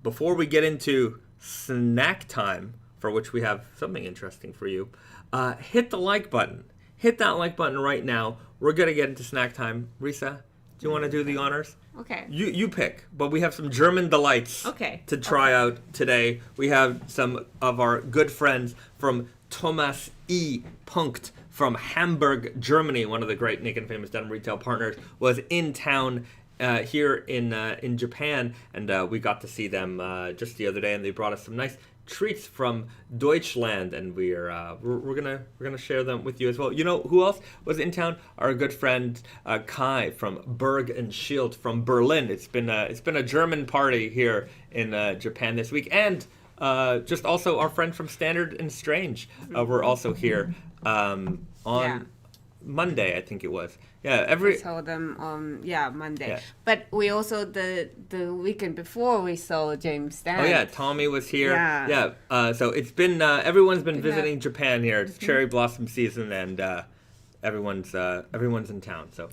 before we get into snack time, for which we have something interesting for you, hit the like button. Hit that like button right now. We're going to get into snack time. Risa, do you want to do the honors? Okay. You pick, but we have some German delights to try out today. We have some of our good friends from Thomas E. Punkt from Hamburg, Germany, one of the great Naked Famous Denim retail partners, was in town here in Japan, and we got to see them just the other day, and they brought us some nice treats from Deutschland, and we're gonna share them with you as well. You know who else was in town? Our good friend Kai from Berg and Schild from Berlin. It's been a German party here in Japan this week, and just also our friend from Standard and Strange were also here on Monday, I think it was. Yeah, I saw them on Monday. Yeah. But we also the weekend before we saw James Stant. Oh yeah, Tommy was here. Yeah. So it's been everyone's been visiting Japan here. It's cherry blossom season, and everyone's in town. So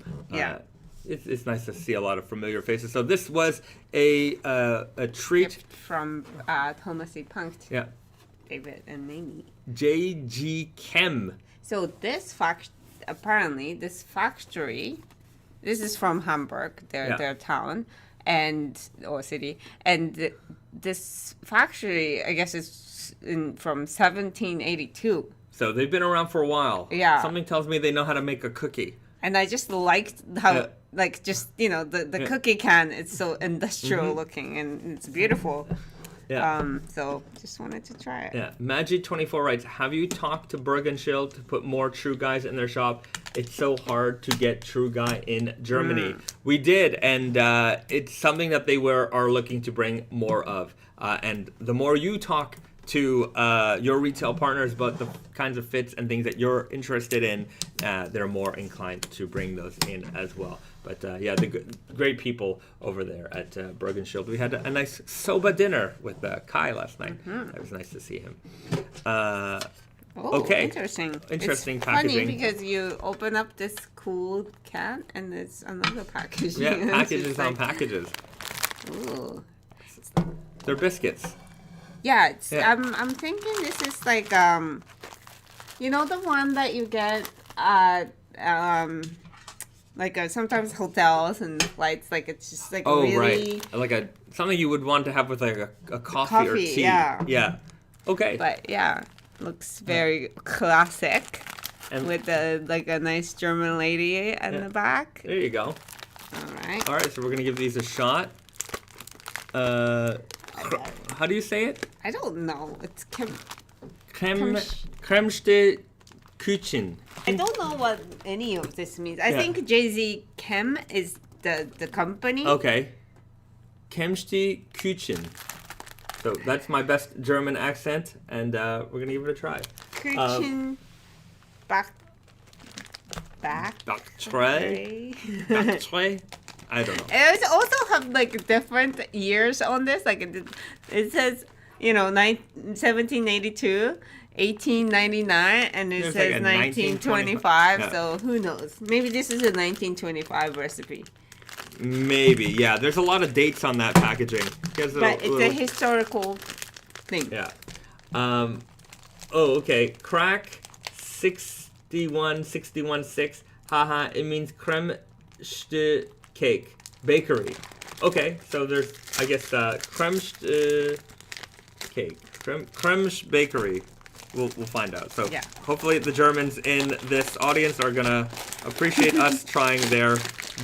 it's nice to see a lot of familiar faces. So this was a treat from Thomas E. Punkt. Yeah. David and Mamie. J.G. Chem. So this apparently this factory, this is from Hamburg, their town or city, and this factory, I guess, is from 1782. So they've been around for a while. Yeah. Something tells me they know how to make a cookie. And I just liked how, the cookie can, it's so industrial looking, and it's beautiful. Yeah. So just wanted to try it. Yeah. Magic24 writes, have you talked to Berg and Schild to put more True Guys in their shop? It's so hard to get True Guy in Germany. We did, and it's something that they are looking to bring more of. And the more you talk to your retail partners about the kinds of fits and things that you're interested in, they're more inclined to bring those in as well. But the great people over there at Berg and Schild. We had a nice soba dinner with Kai last night. It was nice to see him. Okay. Interesting. Interesting it's packaging. Funny because you open up this cool can and there's another package. Yeah, packages on packages. Ooh. They're biscuits. Yeah, I'm thinking this is like the one that you get at sometimes hotels and flights, like it's just like really like something you would want to have with like a coffee or tea. Yeah. Okay. But looks very classic, and with a nice German lady in the back. There you go. All right, so we're gonna give these a shot. How do you say it? I don't know. It's Kremste Küchen. I don't know what any of this means. I think JZ Chem is the company. Okay. Kremste Küchen. So that's my best German accent, and we're going to give it a try. Küchen back. Backtre? Backtre? I don't know. It also have like different years on this. Like it says, 1782, 1899, and it There's says like a 1925. yeah. So who knows? Maybe this is a 1925 recipe. Maybe, yeah. There's a lot of dates on that packaging. But it's a historical thing. Yeah. Okay. Crack 616. Haha, it means creme cake. Bakery. Okay, so there's, I guess, creme cake. Creme bakery. We'll find out. So yeah. Hopefully the Germans in this audience are going to appreciate us trying their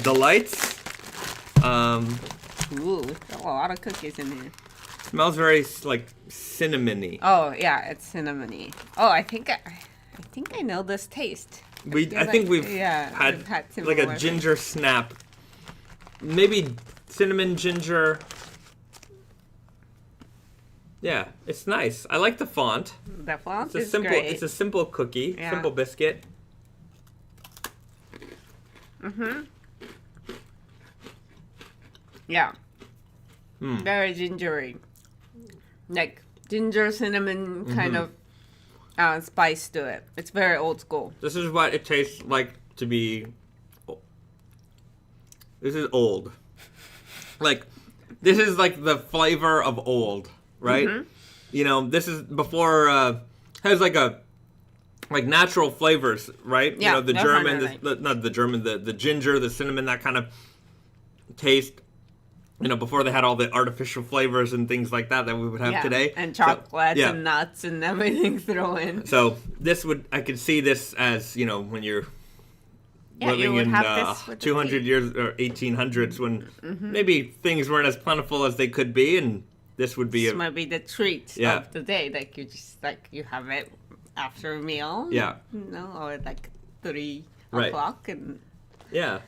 delights. Ooh, a lot of cookies in here. Smells very like cinnamony. Oh yeah, it's cinnamony. Oh, I think I know this taste. I think we've had like a ginger snap. Maybe cinnamon ginger. Yeah, it's nice. I like the font. The font is simple. great. It's a simple cookie, simple biscuit. Yeah. Very gingery. Like ginger cinnamon kind of spice to it. It's very old school. This is what it tastes like to be. This is old. Like, this is like the flavor of old, right? This is before has like natural flavors, right? Yeah, the German, not the German, the ginger, the cinnamon, that kind of taste. Before they had all the artificial flavors and things like that we would have today. And chocolates and nuts and everything thrown in. So I could see this as, when you're living in 200 years or 1800s when maybe things weren't as plentiful as they could be, and this would be this might be the treat of the day. Like you have it after a meal. Yeah. Or like 3 right. o'clock and yeah.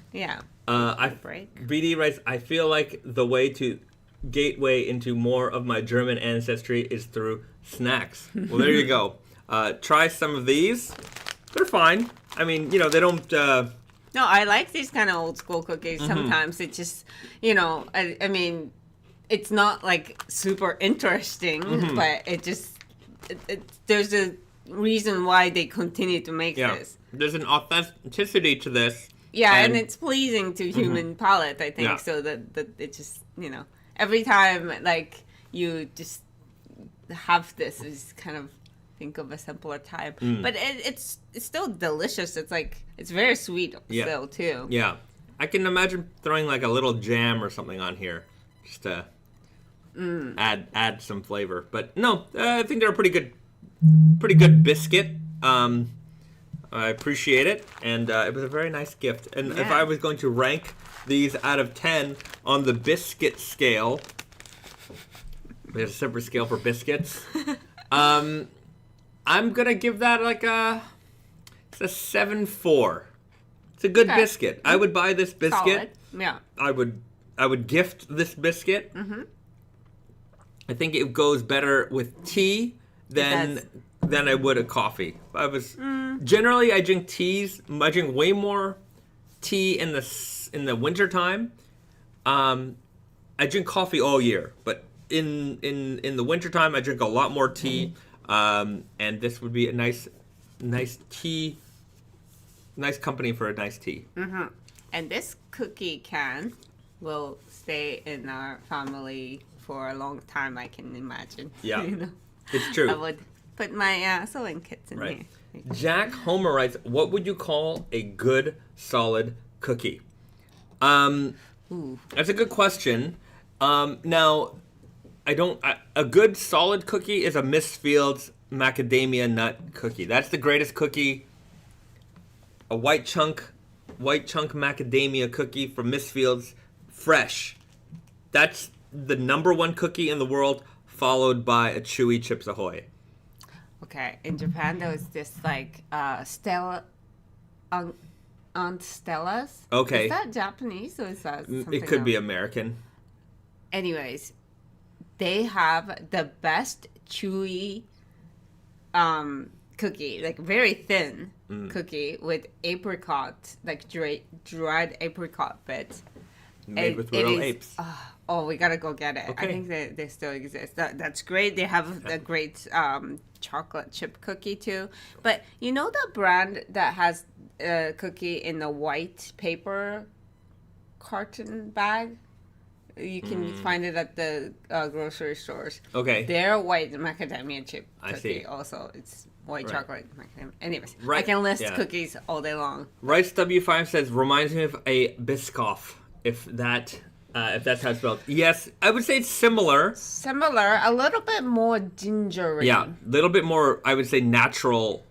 Break. BD writes, I feel like the way to gateway into more of my German ancestry is through snacks. Well, there you go. Try some of these. They're fine. I mean, they don't... No, I like these kind of old school cookies. Sometimes it just, I mean, it's not like super interesting, but it just, there's a reason why they continue to make this. There's an authenticity to this. Yeah, and it's pleasing to human palate, I think, so that it just, every time, like, you just have this, you just kind of think of a simpler time. But it's still delicious. It's like, it's very sweet still, too. Yeah. I can imagine throwing, like, a little jam or something on here just to add some flavor. But, no, I think they're a pretty good biscuit. I appreciate it, and it was a very nice gift. And if I was going to rank these out of 10 on the biscuit scale, there's a separate scale for biscuits, I'm going to give that like it's a 7.4. It's a good biscuit. I would buy this biscuit. Solid. Yeah. I would gift this biscuit. I think it goes better with tea than I would a coffee. Generally I drink teas. I drink way more tea in the winter time. I drink coffee all year, but in the winter time I drink a lot more tea. And this would be a nice tea, nice company for a nice tea. And this cookie can will stay in our family for a long time, I can imagine. Yeah, it's true. I would put my sewing kits in here. Jack Homer writes, what would you call a good, solid cookie? That's a good question. Now, a good, solid cookie is a Miss Fields macadamia nut cookie. That's the greatest cookie. A white chunk macadamia cookie from Miss Fields, fresh. That's the #1 cookie in the world, followed by a chewy Chips Ahoy. Okay, in Japan there was this like Stella, Aunt Stella's. Okay. Is that Japanese or is that something It could be else? American. Anyways, they have the best chewy cookie, like very thin cookie with apricot, like dried apricot bits. Made with real apes. Oh, we gotta go get it. Okay. I think they still exist. That's great. They have a great chocolate chip cookie too. But you know the brand that has a cookie in the white paper carton bag? You can find it at the grocery stores. Okay. Their white macadamia chip cookie I see. also. It's white Right. chocolate macadamia. Anyways, I Right, can list yeah. cookies all day long. Rice W5 says, reminds me of a Biscoff, if that's how it's spelled. Yes, I would say it's similar. Similar, a little bit more gingery. Yeah, a little bit more, I would say, natural.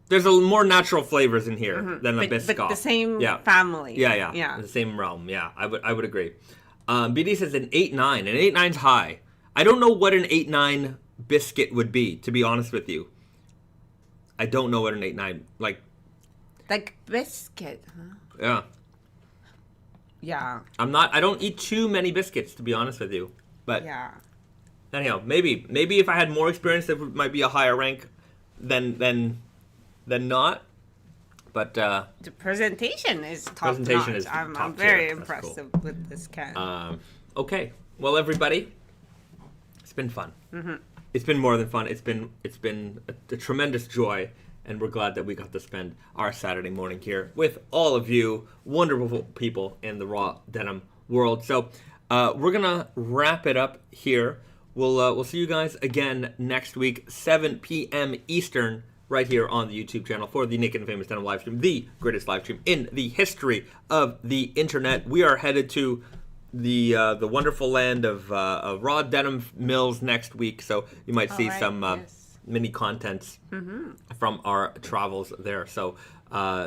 There's more natural flavors in here than a Biscoff. But the same Yeah. family. Yeah. The same realm. Yeah, I would agree. BD says an 8.9. An 8.9's high. I don't know what an 8.9 biscuit would be, to be honest with you. I don't know what an 8.9, like, biscuit, huh? yeah. Yeah. I don't eat too many biscuits, to be honest with you. But Yeah. anyhow, maybe if I had more experience, it might be a higher rank than not. But The presentation is top Presentation notch. is I'm top very tier. That's impressed cool. with this can. okay, well, everybody, it's been fun. It's been more than fun. It's been a tremendous joy, and we're glad that we got to spend our Saturday morning here with all of you wonderful people in the raw denim world. So we're gonna wrap it up here. We'll see you guys again next week, 7 p.m. Eastern, right here on the YouTube channel for the Naked and Famous Denim live stream, the greatest live stream in the history of the internet. We are headed to the wonderful land of raw denim mills next week, so you might see Alright, some yes. mini contents from our travels there. So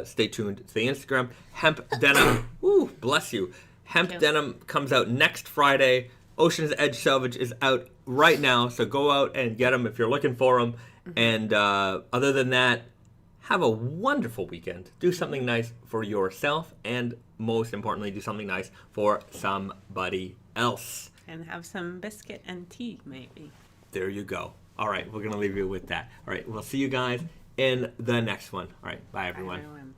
stay tuned to the Instagram. Hemp Denim, ooh, bless you. Hemp Denim comes out next Friday. Ocean's Edge Selvedge is out right now, so go out and get them if you're looking for them. And other than that, have a wonderful weekend. Do something nice for yourself, and most importantly, do something nice for somebody else. And have some biscuit and tea, maybe. There you go. All right, we're going to leave you with that. All right, we'll see you guys in the next one. All right, bye, everyone. Bye, everyone.